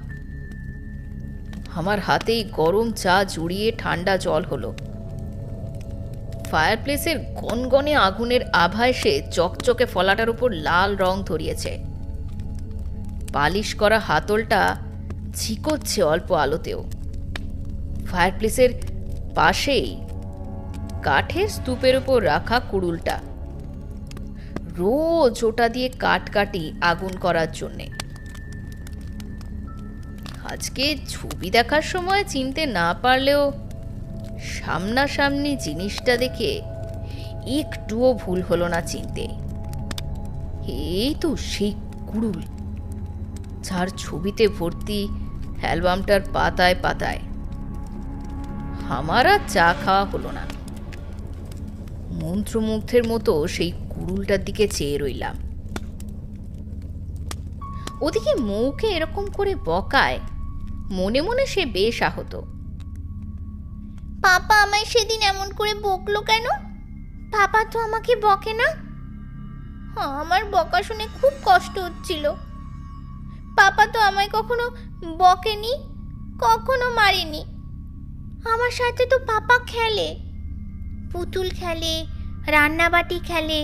আমার হাতেই গরম চা জুড়িয়ে ঠান্ডা জল হলো। ফায়ারপ্লেসের গনগনে আগুনের আভা এসে চকচকে ফলাটার উপর লাল রং ধরিয়েছে। পালিশ করা হাতলটা ঝিকোচ্ছে অল্প আলোতেও। ফায়ারপ্লেসের পাশেই কাঠের স্তূপের উপর রাখা কুড়ুলটা, রোজ ওটা দিয়ে কাঠ কাটি আগুন করার জন্যে। আজকে ছবি দেখার সময় চিনতে না পারলেও সামনাসামনি জিনিসটা দেখে একটুও ভুল হলো না চিনতে। এই তো সেই কুড়ুল, যার ছবিতে ভর্তি অ্যালবামটার পাতায় পাতায়। আমার আর চা খাওয়া হলো না, মন্ত্রমুগ্ধের মতো সেই কুড়ুলটার দিকে চেয়ে রইলাম। ওদিকে মৌকে এরকম করে বকায় মনে মনে সে বেশ আহত। পাপা আমায় সেদিন এমন করে বকলো কেন? পাপা তো আমাকে বকে না। আমার বকা শুনে খুব কষ্ট হচ্ছিল। পাপা তো আমায় কখনো বকেনি, কখনো মারেনি। আমার সাথে তো পাপা খেলে, পুতুল খেলে, রান্নাবাটি খেলে।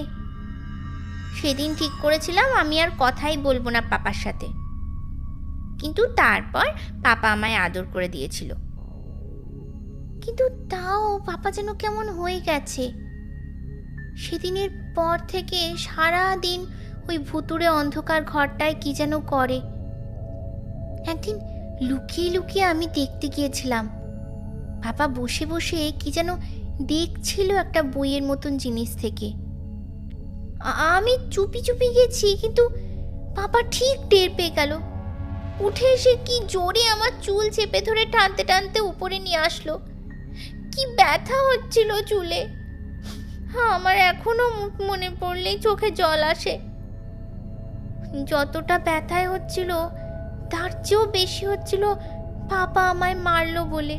সেদিন ঠিক করেছিলাম আমি আর কথাই বলবো না পাপার সাথে, কিন্তু তারপর পাপা আমায় আদর করে দিয়েছিল। কিন্তু তাও পাপা যেন কেমন হয়ে গেছে। সেদিনের পর থেকে সারা দিন ওই ভুতুড়ে অন্ধকার ঘরটায় কি যেন করে। একদিন লুকিয়ে লুকিয়ে আমি দেখতে গিয়েছিলাম। পাপা বসে বসে কি যেন দেখছিল একটা বইয়ের মতন জিনিস থেকে। আমি চুপি চুপি গেছি, কিন্তু পাপা ঠিক টের পেয়ে গেল। উঠে এসে কি জোরে আমার চুল চেপে ধরে টানতে টানতে উপরে নিয়ে আসলো। কি ব্যথা হচ্ছিল চুলে, আমার এখনো মুখ মনে পড়লেই চোখে জল আসে। যতটা ব্যথায় হচ্ছিল তার চেয়েও বেশি হচ্ছিল পাপা আমায় মারলো বলে।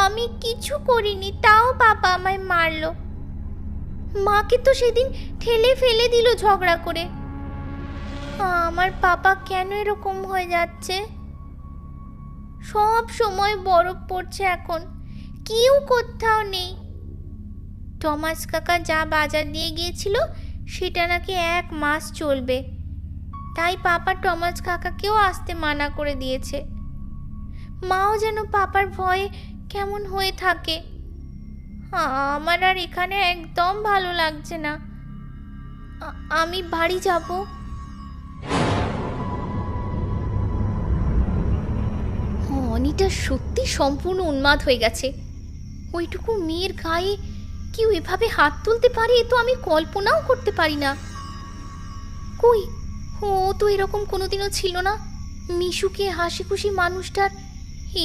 আমি কিছু করিনি, তাও পাপা আমায় মারলো। মাকে তো সেদিন ঠেলে ফেলে দিল ঝগড়া করে। আমার পাপা কেন এরকম হয়ে যাচ্ছে? সব সময় বরফ পড়ছে এখন, কেউ কোথাও নেই। টমাস কাকা যা বাজার দিয়ে গিয়েছিল সেটা নাকি 1 মাস চলবে, তাই পাপা টমাস কাকাকেও আসতে মানা করে দিয়েছে। মাও যেন পাপার ভয়ে কেমন হয়ে থাকে। আমার আর এখানে একদম ভালো লাগছে না। আমি বাড়ি যাব। অনিটা সত্যি সম্পূর্ণ উন্মাদ হয়ে গেছে। ওইটুকু মেয়ের গায়ে কেউ এভাবে হাত তুলতে পারে এ তো আমি কল্পনাও করতে পারি না। কই, ও তো এরকম কোনোদিনও ছিল না। মিশুকে হাসি খুশি মানুষটার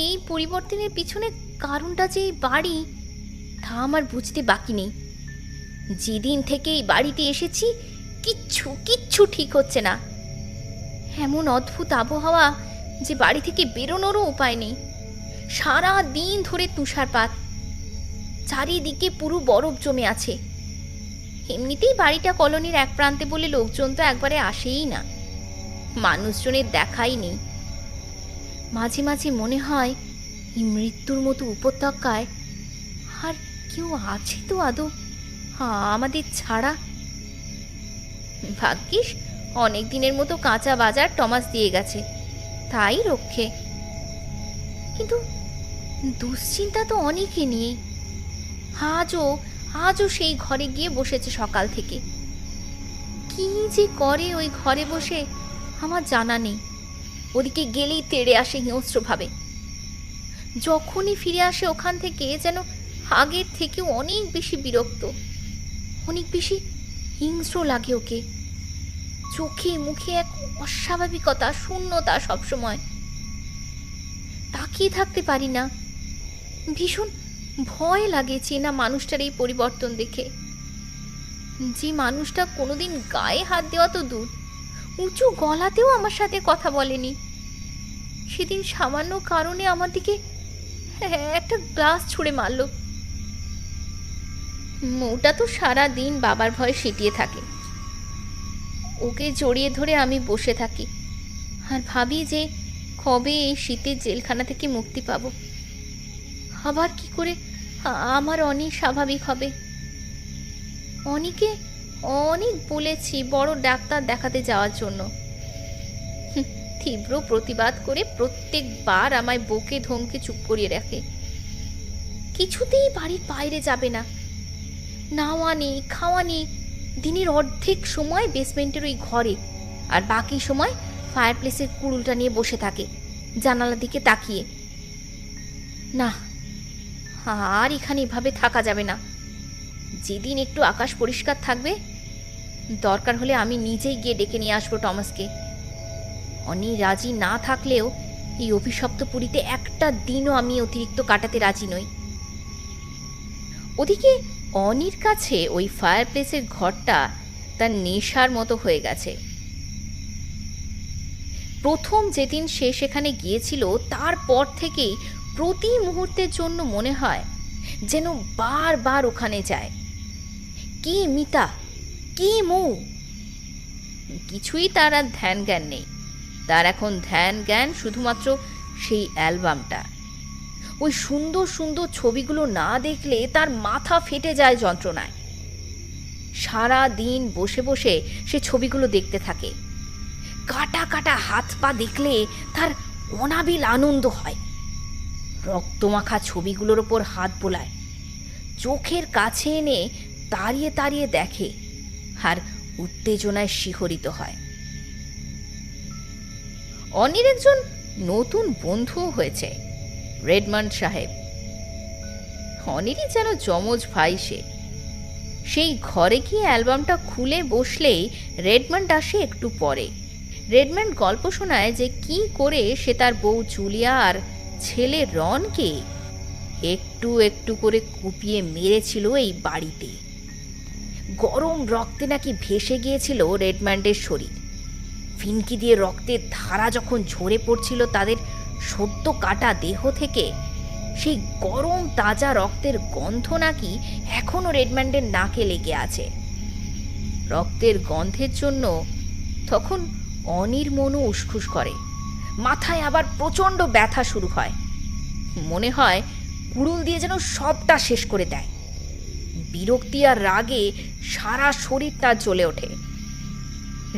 এই পরিবর্তনের পিছনে কারণটা যে এই বাড়ি, তা আমার বুঝতে বাকি নেই। যেদিন থেকে এই বাড়িতে এসেছি কিচ্ছু কিচ্ছু ঠিক হচ্ছে না। এমন অদ্ভুত আবহাওয়া যে বাড়ি থেকে বেরোনোরও উপায় নেই। সারা দিন ধরে তুষারপাত, চারিদিকে পুরো বরফ জমে আছে। এমনিতেই বাড়িটা কলোনির এক প্রান্তে বলে লোকজন তো একবারে আসেই না, মানুষজনের দেখাই নেই। মাঝে মাঝে মনে হয় এই মৃত্যুর মতো উপত্যকায় আর কেউ আছে তো আদৌ আমাদের ছাড়া? ভাগ্যিস অনেক দিনের মতো কাঁচা বাজার টমাস দিয়ে গেছে, তাই রক্ষে। কিন্তু দুশ্চিন্তা তো অনেকে নিয়ে। আজও সেই ঘরে গিয়ে বসেছে সকাল থেকে। কি যে করে ওই ঘরে বসে আমার জানা নেই। ওদিকে গেলেই তেড়ে আসে হিংস্রভাবে। যখনই ফিরে আসে ওখান থেকে যেন আগের থেকেও অনেক বেশি বিরক্ত, অনেক বেশি হিংস্র লাগে ওকে। চোখে মুখে এক অস্বাভাবিকতা, শূন্যতা সবসময়। তাকিয়ে থাকতে পারি না। ভীষণ ভয় লাগে চেনা মানুষটার এই পরিবর্তন দেখে। যে মানুষটা কোনোদিন গায়ে হাত দেওয়া তো দূর, উঁচু গলাতেও আমার সাথে কথা বলেনি, সেদিন সামান্য কারণে আমার দিকে একটা গ্লাস ছুঁড়ে মারল। মৌটা তো সারা দিন বাবার ভয়ে সিটিয়ে থাকে। ওকে জড়িয়ে ধরে আমি বসে থাকি আর ভাবি যে কবে এই শীতের জেলখানা থেকে মুক্তি পাবো? আবার কি করে আমার অনি স্বাভাবিক হবে? অনিকে অনেক বলেছি বড় ডাক্তার দেখাতে যাওয়ার জন্য। তীব্র প্রতিবাদ করে প্রত্যেকবার আমায় বকে ধমকে চুপ করিয়ে রাখে। কিছুতেই বাড়ির বাইরে যাবে না, নাওয়া নেই খাওয়া নেই। দিনের অর্ধেক সময় বেসমেন্টের ওই ঘরে, আর বাকি সময় ফায়ার প্লেসের কুড়ুলটা নিয়ে বসে থাকে জানালার দিকে তাকিয়ে। না, আর এখানে এভাবে থাকা যাবে না। যেদিন একটু আকাশ পরিষ্কার থাকবে, দরকার হলে আমি নিজেই গিয়ে ডেকে নিয়ে আসবো টমাসকে। অনি রাজি না থাকলেও এই অভিশপ্ত পুরীতে একটা দিনও আমি অতিরিক্ত কাটাতে রাজি নই। ওদিকে অনির কাছে ওই ফায়ার প্লেসের ঘরটা তার নেশার মতো হয়ে গেছে। প্রথম যেদিন সে সেখানে গিয়েছিল তারপর থেকেই প্রতি মুহূর্তের জন্য মনে হয় যেন বারবার ওখানে যায়। কি মিতা, কি মৌ, কিছুই তার আর ধ্যান জ্ঞান নেই। তার এখন ধ্যান জ্ঞান শুধুমাত্র সেই অ্যালবামটা। ওই সুন্দর সুন্দর ছবিগুলো না দেখলে তার মাথা ফেটে যায় যন্ত্রণায়। সারা দিন বসে বসে সে ছবিগুলো দেখতে থাকে। কাটা কাটা হাত পা দেখলে তার অনাবিল আনন্দ হয়। রক্তমাখা ছবিগুলোর ওপর হাত বোলায়, চোখের কাছে এনে তাড়িয়ে তাড়িয়ে দেখে, আর উত্তেজনায় শিহরিত হয়। অনির একজন নতুন বন্ধুও হয়েছে, রেডমন্ড সাহেব। অনিরই যেন যমজ ভাই সে। সেই ঘরে গিয়ে অ্যালবামটা খুলে বসলেই রেডমন্ড আসে একটু পরে। রেডমন্ড গল্প শোনায় যে কি করে সে তার বউ জুলিয়া আর ছেলে রনকে একটু একটু করে কুপিয়ে মেরেছিল এই বাড়িতে। গরম রক্তে নাকি ভেসে গিয়েছিল রেডমন্ডের শরীর। ফিনকি দিয়ে রক্তের ধারা যখন ঝরে পড়ছিল তাদের সদ্য কাটা দেহ থেকে, সেই গরম তাজা রক্তের গন্ধ নাকি এখনো রেডমন্ডের নাকে লেগে আছে। রক্তের গন্ধের জন্য তখন অনির মনও উসখুস করে। মাথায় আবার প্রচণ্ড ব্যথা শুরু হয়। মনে হয় কুড়ুল দিয়ে যেন সবটা শেষ করে দেয়। বিরক্তি আর রাগে সারা শরীরটা জ্বলে ওঠে।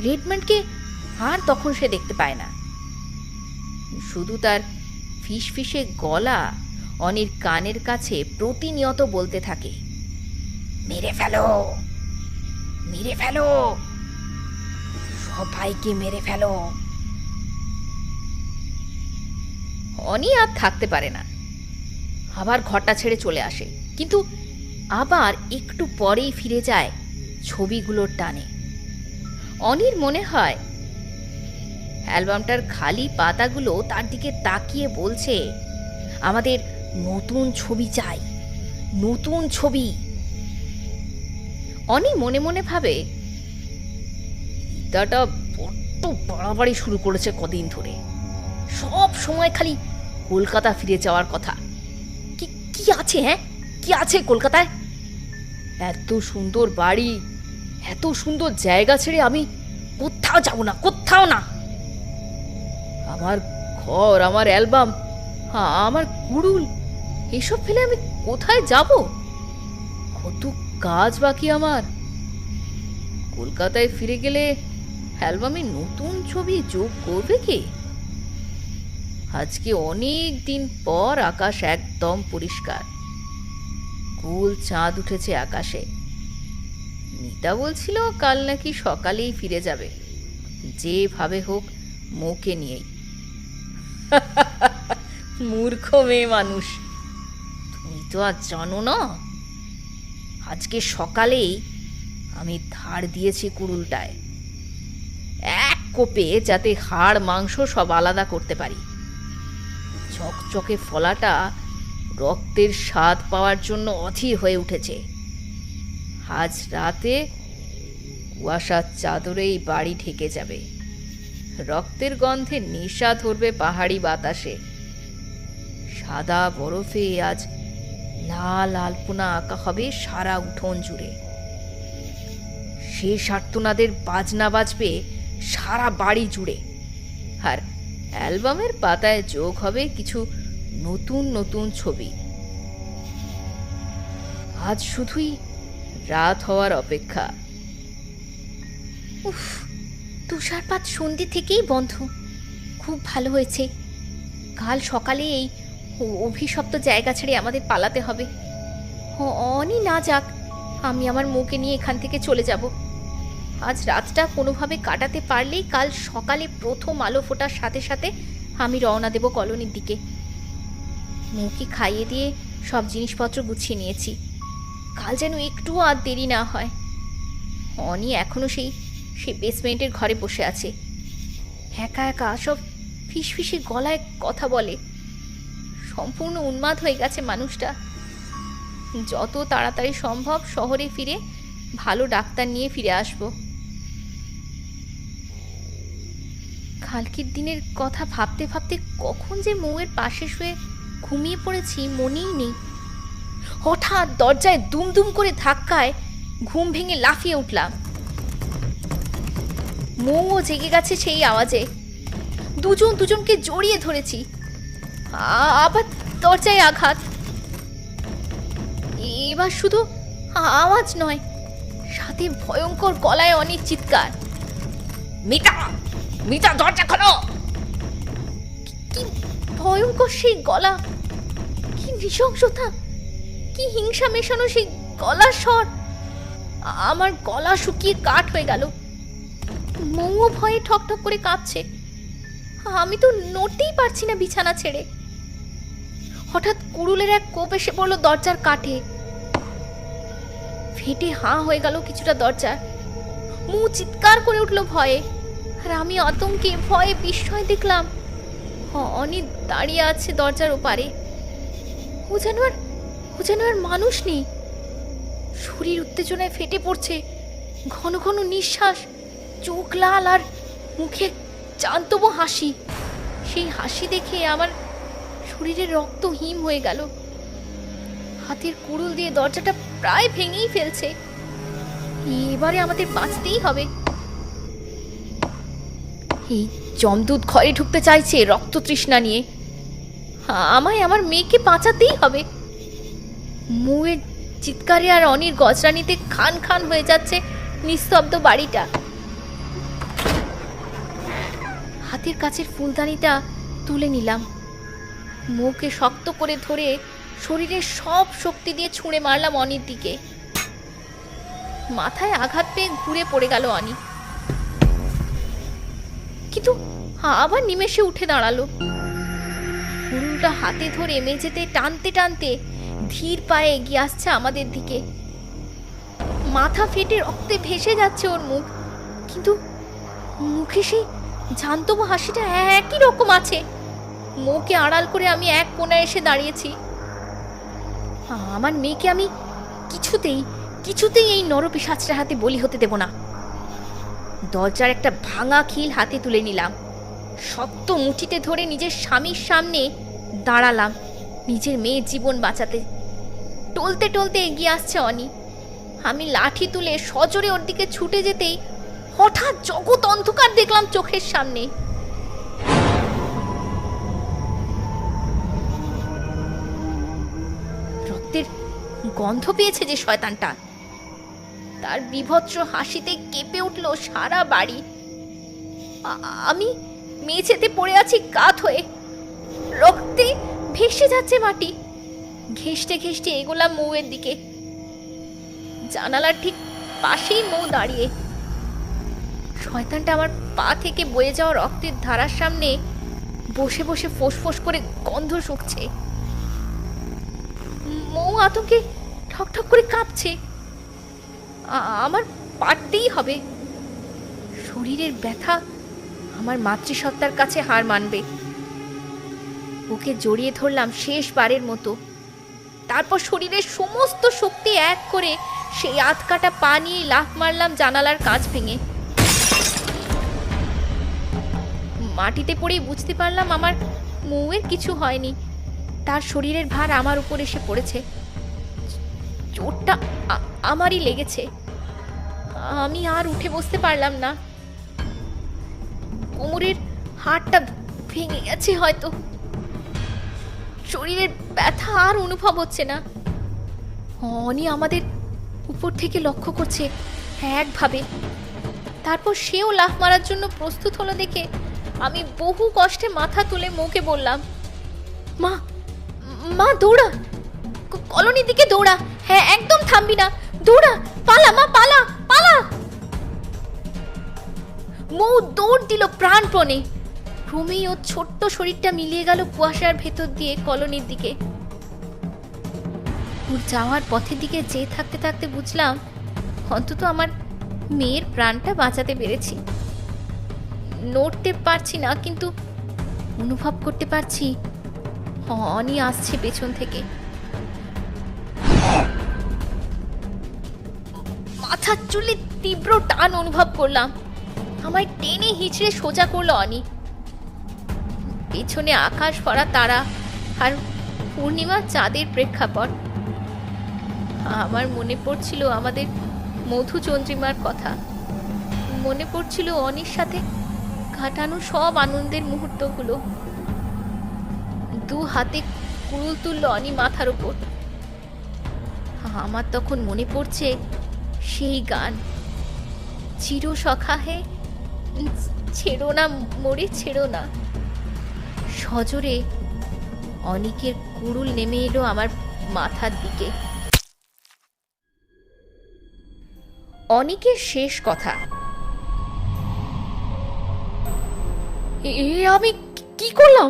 রেডমন্ডকে আর তখন সে দেখতে পায় না, শুধু তার ফিসফিসে গলা অনির কানের কাছে প্রতিনিয়ত বলতে থাকে, মেরে ফেলো, মেরে ফেলো, সবাইকে মেরে ফেলো। অনি আর থাকতে পারে না, আবার ঘরটা ছেড়ে চলে আসে। কিন্তু আবার একটু পরেই ফিরে যায় ছবিগুলোর টানে। অনির মনে হয় অ্যালবামটার খালি পাতাগুলো তার দিকে তাকিয়ে বলছে, আমাদের নতুন ছবি চাই, নতুন ছবি। অনি মনে মনে ভাবে, দাদা বড্ড বাড়াবাড়ি শুরু করেছে কদিন ধরে। সব সময় খালি কলকাতা ফিরে যাওয়ার কথা। কি কি আছে, হ্যাঁ কি আছে কলকাতায়? এত সুন্দর বাড়ি, এত সুন্দর জায়গা ছেড়ে আমি কোথাও যাব না, কোথাও না। আমার ঘর, আমার অ্যালবাম, আমার কুড়ুল, এসব ফেলে আমি কোথায় যাব? কত কাজ বাকি আমার। কলকাতায় ফিরে গেলে অ্যালবামে নতুন ছবি যোগ করবে কে? আজকে অনেক দিন পর আকাশ একদম পরিষ্কার, গোল চাঁদ উঠেছে আকাশে। মিতা বলছিল কাল নাকি সকালেই ফিরে যাবে, যেভাবে হোক মুখে নিয়েই। মূর্খ মেয়ে মানুষ, তুমি তো আর জানো না, আজকে সকালেই আমি ধার দিয়েছি কুড়ুলটায়, এক কোপে, যাতে হাড় মাংস সব আলাদা করতে পারি। চকচকে ফলাটা রক্তের স্বাদ পাওয়ার জন্য অধীর হয়ে উঠেছে। আজ রাতে কুয়াশার চাদরেই বাড়ি ঢেকে যাবে। রক্তের গন্ধে নেশা ধরবে পাহাড়ি বাতাসে। সাদা বরফে আজ লাল আলপনা আঁকা হবে সারা উঠোন জুড়ে। শেষ আর্তনাদের বাজনা বাজবে সারা বাড়ি জুড়ে। আর অ্যালবামের পাতায় যোগ হবে কিছু নতুন নতুন ছবি। আজ শুধুই রাত হওয়ার অপেক্ষা। উফ, তুষারপাত সন্ধে থেকেই বন্ধ। খুব ভালো হয়েছে। কাল সকালে এই অভিশপ্ত জায়গা ছেড়ে আমাদের পালাতে হবে। অনি না যাক, আমি আমার মুখে নিয়ে এখান থেকে চলে যাব। আজ রাতটা কোনোভাবে কাটাতে পারলেই কাল সকালে প্রথম আলো ফোটার সাথে সাথে আমি রওনা দেব কলোনির দিকে। মুখে খাইয়ে দিয়ে সব জিনিসপত্র গুছিয়ে নিয়েছি। কাল যেন একটুও আর দেরি না হয়। অনি এখনো সেই বেসমেন্টের ঘরে বসে আছে, একা একা সব ফিসফিসে গলায় কথা বলে। সম্পূর্ণ উন্মাদ হয়ে গেছে মানুষটা। যত তাড়াতাড়ি সম্ভব শহরে ফিরে ভালো ডাক্তার নিয়ে ফিরে আসব। কালকের দিনের কথা ভাবতে ভাবতে কখন যে মৌয়ের পাশে শুয়ে ঘুমিয়ে পড়েছি মনেই নেই। হঠাৎ দরজায় দুমদুম করে ধাক্কায় ঘুম ভেঙে লাফিয়ে উঠলাম। মৌও জেগে গেছে সেই আওয়াজে। দুজনকে জড়িয়ে ধরেছি। আবার দরজায় আঘাত। এবার শুধু আওয়াজ নয়, সাথে ভয়ঙ্কর গলায় অনেক চিৎকার। মিতা, মিতা, দরজা খোলো! কি ভয়ঙ্কর সেই গলা, কি নৃশংসতা, কি হিংসা মেশানো সেই গলার স্বর। আমার গলা শুকিয়ে কাঠ হয়ে গেল। মৌও ভয়ে ঠকঠক করে কাঁপছে। আমি তো নড়তেই পারছি না বিছানা ছেড়ে। হঠাৎ কুড়ুলের এক কোপ এসে পড়লো দরজার কাঠে। ফেটে হাঁ হয়ে গেল কিছুটা দরজা। মৌ চিৎকার করে উঠলো ভয়ে, আর আমি আতঙ্কে ভয়ে বিস্ময় দেখলাম অনি দাঁড়িয়ে আছে দরজার ওপারে। ও যেন আর মানুষ নেই। শরীর উত্তেজনায় ফেটে পড়ছে, ঘন ঘন নিঃশ্বাস, চোখ লাল, আর মুখে জান্তব হাসি। সেই হাসি দেখে আমার শরীরে রক্ত হিম হয়ে গেল। হাতের কুড়ুল দিয়ে দরজাটা প্রায় ভেঙেই ফেলছে। এবারে আমাদের বাঁচতেই হবে। এই যমদূত ঘরে ঢুকতে চাইছে রক্ত তৃষ্ণা নিয়ে। আমায় আমার মেয়েকে বাঁচাতেই হবে। মৌয়ের চিৎকারে আর অনির গজরানিতে খান খান হয়ে যাচ্ছে নিস্তব্ধ বাড়িটা। হাতের কাছের ফুলদানিটা তুলে নিলাম। মুখে শক্ত করে ধরে শরীরের সব শক্তি দিয়ে ছুঁড়ে মারলাম অনির দিকে। মাথায় আঘাত পেয়ে ঘুরে পড়ে গেল অনি, কিন্তু আবার নিমেষে উঠে দাঁড়ালো। কুড়ুলটা হাতে ধরে মেঝেতে টানতে টানতে ধীর পায়ে এগিয়ে আসছে আমাদের দিকে। মাথা ফেটে রক্তে ভেসে যাচ্ছে ওর মুখ, কিন্তু মুখে সেই জান্তব হাসিটা একই রকম আছে। মুখে আড়াল করে আমি এক কোণায় এসে দাঁড়িয়েছি। আমার মেয়েকে আমি কিছুতেই এই নরপিশাচটার হাতে বলি হতে দেব না। দরজার একটা ভাঙা খিল হাতে তুলে নিলাম। শক্ত মুঠিতে ধরে নিজের স্বামীর সামনে দাঁড়ালাম, নিজের মেয়ের জীবন বাঁচাতে। টলতে টলতে এগিয়ে আসছে অনি। আমি লাঠি তুলে সজোরে ওর দিকে ছুটে যেতেই হঠাৎ জগৎ অন্ধকার দেখলাম চোখের সামনে। রক্তের গন্ধ পেয়েছে যে শয়তানটা, তার বিভৎস হাসিতে কেঁপে উঠল সারা বাড়ি। আমি মেঝেতে পড়ে আছি কাত হয়ে, রক্তে ভেসে যাচ্ছে মাটি। ঘেঁষতে ঘেঁষতে এগোলাম মৌয়ের দিকে। জানালার ঠিক পাশেই মৌ দাঁড়িয়ে। শয়তানটা আমার পা থেকে বয়ে যাওয়া রক্তের ধারার সামনে বসে বসে ফোঁস করে গন্ধ শুকছে। মৌ আতঙ্কে ঠকঠক করে কাঁপছে। আমার পারতেই হবে। শরীরের ব্যথা আমার মাতৃসত্তার কাছে হার মানবে। ওকে জড়িয়ে ধরলাম শেষবারের মতো। তারপর শরীরের সমস্ত শক্তি এক করে সেই আধকাটা পা নিয়ে লাফ মারলাম জানালার কাঁচ ভেঙে। মাটিতে পড়েই বুঝতে পারলাম আমার মৌয়ের কিছু হয়নি। তার শরীরের ভার আমার উপর এসে পড়েছে। চোটটা আমারই লেগেছে। আমি আর উঠে বসতে পারলাম না। কোমরের হাড়টা ভেঙে গেছে হয়তো। শরীরের ব্যথা আর অনুভব হচ্ছে না। অনি আমাদের উপর থেকে লক্ষ্য করছে একভাবে। তারপর সেও লাফ মারার জন্য প্রস্তুত হলো দেখে আমি বহু কষ্টে মাথা তুলে মুখে বললাম, মা, মা দৌড়া, কলোনির দিকে দৌড়া। হ্যাঁ, একদম থামবি না, দৌড়া, পালা মা, পালা পালা। মৌ দৌড় দিল প্রাণপণে। ক্রমেই ওর ছোট্ট শরীরটা মিলিয়ে গেল কুয়াশার ভেতর দিয়ে কলোনির দিকে। ওর যাওয়ার পথের দিকে যেয়ে থাকতে থাকতে বুঝলাম অন্তত আমার মেয়ের প্রাণটা বাঁচাতে পেরেছি। নড়তে পারছি না, কিন্তু অনুভব করতে পারছি অনি আসছে পেছন থেকে। মাথার চুলে তীব্র টান অনুভব করলাম। আমায় টেনে হিচড়ে সোজা করলো অনি। পেছনে আকাশ ভরা তারা আর পূর্ণিমা চাঁদের প্রেক্ষাপট। আমার মনে পড়ছিল আমাদের মধুচন্দ্রিমার কথা। মনে পড়ছিল অনির সাথে কাটানো সব আনন্দের মুহূর্তগুলো। দু হাতে কুড়ুল তুলল অনি মাথার উপর। আমার তখন মনে পড়ছে সেই গান, চির সখা হে ছেড়ো না মোরে, ছেড়ো না। সজোরে অনিকের কুড়ুল নেমে এলো আমার মাথার দিকে। অনিকের শেষ কথা, আমি কি করলাম?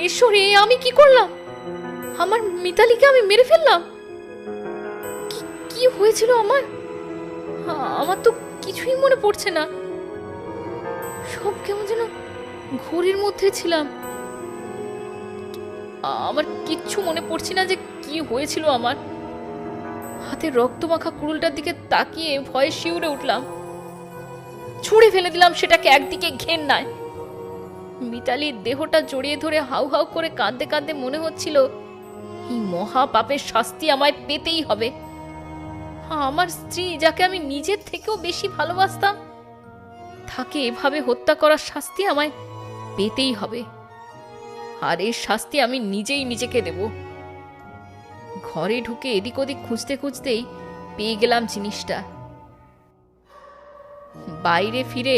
ঈশ্বরে, আমি কি করলাম? আমার মিতালিকে আমি মেরে ফেললাম? কি হয়েছিল আমার? আমার তো কিছুই মনে পড়ছে না। সব কেমন যেন ঘোরের মধ্যে ছিলাম। আমার কিচ্ছু মনে পড়ছে না যে কি হয়েছিল আমার। হাতে রক্তমাখা কুড়ুলটার দিকে তাকিয়ে ভয়ে শিউরে উঠলাম। ছুঁড়ে ফেলে দিলাম সেটাকে একদিকে ঘেন্নায়। মিতালির দেহটা জড়িয়ে ধরে হাউ হাউ করে কাঁদতে কাঁদতে মনে হচ্ছিল এই মহা পাপের শাস্তি আমায় পেতেই হবে। আমার স্ত্রী, যাকে আমি নিজের থেকেও বেশি ভালোবাসতাম, তাকে এভাবে হত্যা করার শাস্তি আমায় পেতেই হবে। আর এর শাস্তি আমি নিজেই নিজেকে দেব। ঘরে ঢুকে এদিক ওদিক খুঁজতে খুঁজতেই পেয়ে গেলাম জিনিসটা। বাইরে ফিরে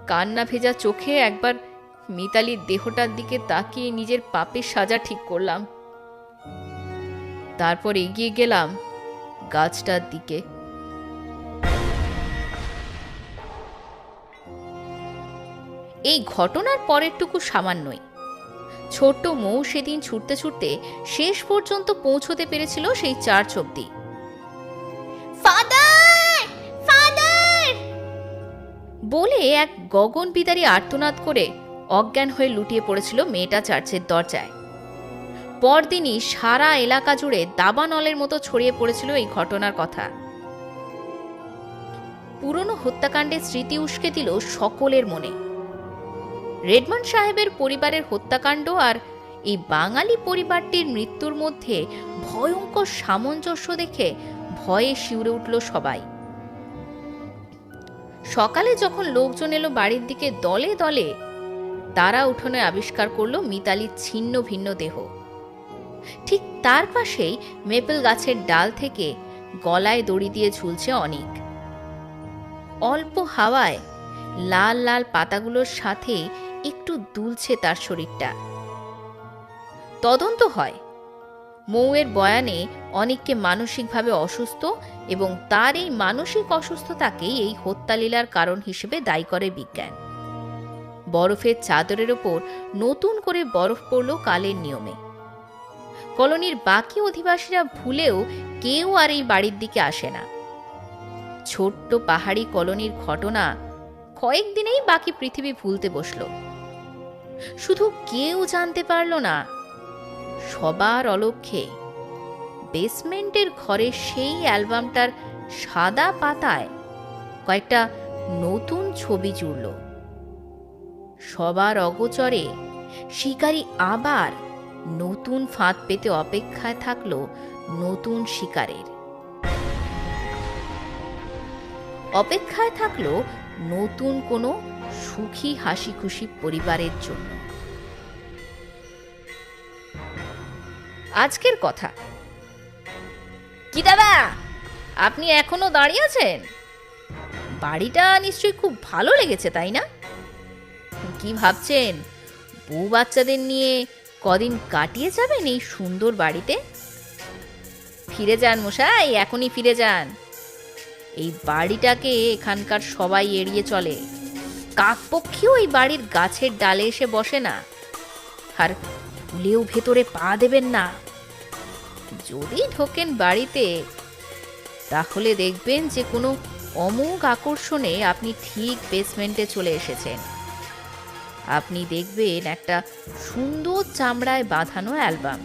কান্না ভেজা চোখে একবার মিতালির দেহটার দিকে তাকিয়ে নিজের পাপের সাজা ঠিক করলাম। তারপর এগিয়ে গেলাম গাছটার দিকে। এই ঘটনার পরেরটুকু সামান্যই। ছোট্ট মৌ সেদিন ছুটতে ছুটতে শেষ পর্যন্ত পৌঁছতে পেরেছিল সেই চার্চ অব্দি। ফাদার, ফাদার বলে এক গগন বিদারী আর্তনাদ করে অজ্ঞান হয়ে লুটিয়ে পড়েছিল মেয়েটা চার্চের দরজায়। পরদিনই সারা এলাকা জুড়ে দাবানলের মতো ছড়িয়ে পড়েছিল এই ঘটনার কথা। পুরনো হত্যাকাণ্ডের স্মৃতি উস্কে দিল সকলের মনে। রেডমন্ড সাহেবের পরিবারের হত্যাকাণ্ড আর এই বাঙালি পরিবারটির মৃত্যুর মধ্যে ভয়ঙ্কর সামঞ্জস্য দেখে ভয়ে শিউরে উঠল সবাই। সকালে যখন লোকজন এলো বাড়ির দিকে দলে দলে, তারা উঠোনে আবিষ্কার করলো মিতালির ছিন্ন ভিন্ন দেহ। ঠিক তার পাশেই মেপল গাছের ডাল থেকে গলায় দড়ি দিয়ে ঝুলছে অনিক। অল্প হাওয়ায় লাল লাল পাতাগুলোর সাথে একটু দুলছে তার শরীরটা। তদন্ত হয়। মৌয়ের বয়ানে অনিককে মানসিকভাবে অসুস্থ এবং তার এই মানসিক অসুস্থতাকেই এই হত্যালীলার কারণ হিসেবে দায়ী করে বিজ্ঞান। বরফের চাদরের ওপর নতুন করে বরফ পড়ল কালের নিয়মে। কলোনির বাকি অধিবাসীরা ভুলেও কেউ আর এই বাড়ির দিকে আসে না। ছোট্ট পাহাড়ি কলোনির ঘটনা কয়েকদিনেই বাকি পৃথিবী ভুলতে বসল। শুধু কেউ জানতে পারল না, সবার অলক্ষ্যে বেসমেন্টের ঘরে সেই অ্যালবামটার সাদা পাতায় কয়েকটা নতুন ছবি জুড়ল। সবার অগোচরে শিকারী আবার নতুন ফাঁদ পেতে অপেক্ষায় থাকলো নতুন শিকারের। অপেক্ষায় থাকলো নতুন কোনো সুখী হাসি খুশি পরিবারের জন্য। আজকের কথা। কি দাদা, আপনি এখনো দাঁড়িয়ে আছেন? বাড়িটা নিশ্চয়ই খুব ভালো লেগেছে, তাই না? কি ভাবছেন, বউ বাচ্চাদের নিয়ে কদিন কাটিয়ে যাবেন এই সুন্দর বাড়িতে? ফিরে যান মশাই, এখনই ফিরে যান। এই বাড়িটাকে এখানকার সবাই এড়িয়ে চলে। কাকপক্ষীও এই বাড়ির গাছের ডালে এসে বসে না, আর ভুলেও ভেতরে পা দেবেন না। যদি ঢোকেন বাড়িতে, তাহলে দেখবেন যে কোনো অমোঘ আকর্ষণে আপনি ঠিক বেসমেন্টে চলে এসেছেন। আপনি দেখবেন একটা সুন্দর চামড়ায় বাঁধানো অ্যালবাম,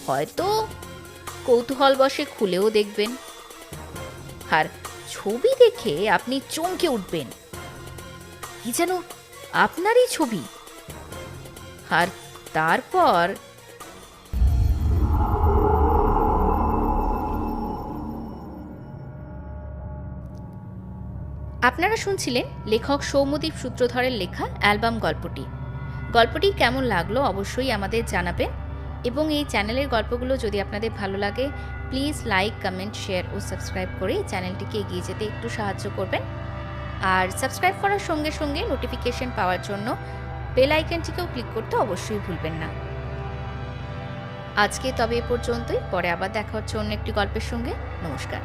হয়তো কৌতূহলবশে খুলেও দেখবেন, আর ছবি দেখে আপনি চমকে উঠবেন, কি যেন আপনারই ছবি। আর তারপর আপনারা শুনছিলেন লেখক সৌম্যদীপ সূত্রধরের লেখা অ্যালবাম গল্পটি। গল্পটি কেমন লাগলো অবশ্যই আমাদের জানাবেন, এবং এই চ্যানেলের গল্পগুলো যদি আপনাদের ভালো লাগে প্লিজ লাইক, কমেন্ট, শেয়ার ও সাবস্ক্রাইব করে চ্যানেলটিকে এগিয়ে যেতে একটু সাহায্য করবেন। আর সাবস্ক্রাইব করার সঙ্গে সঙ্গে নোটিফিকেশন পাওয়ার জন্য বেল আইকনটিকেও ক্লিক করতে অবশ্যই ভুলবেন না। আজকে তবে এ পর্যন্তই, পরে আবার দেখা হচ্ছে অন্য একটি গল্পের সঙ্গে। নমস্কার।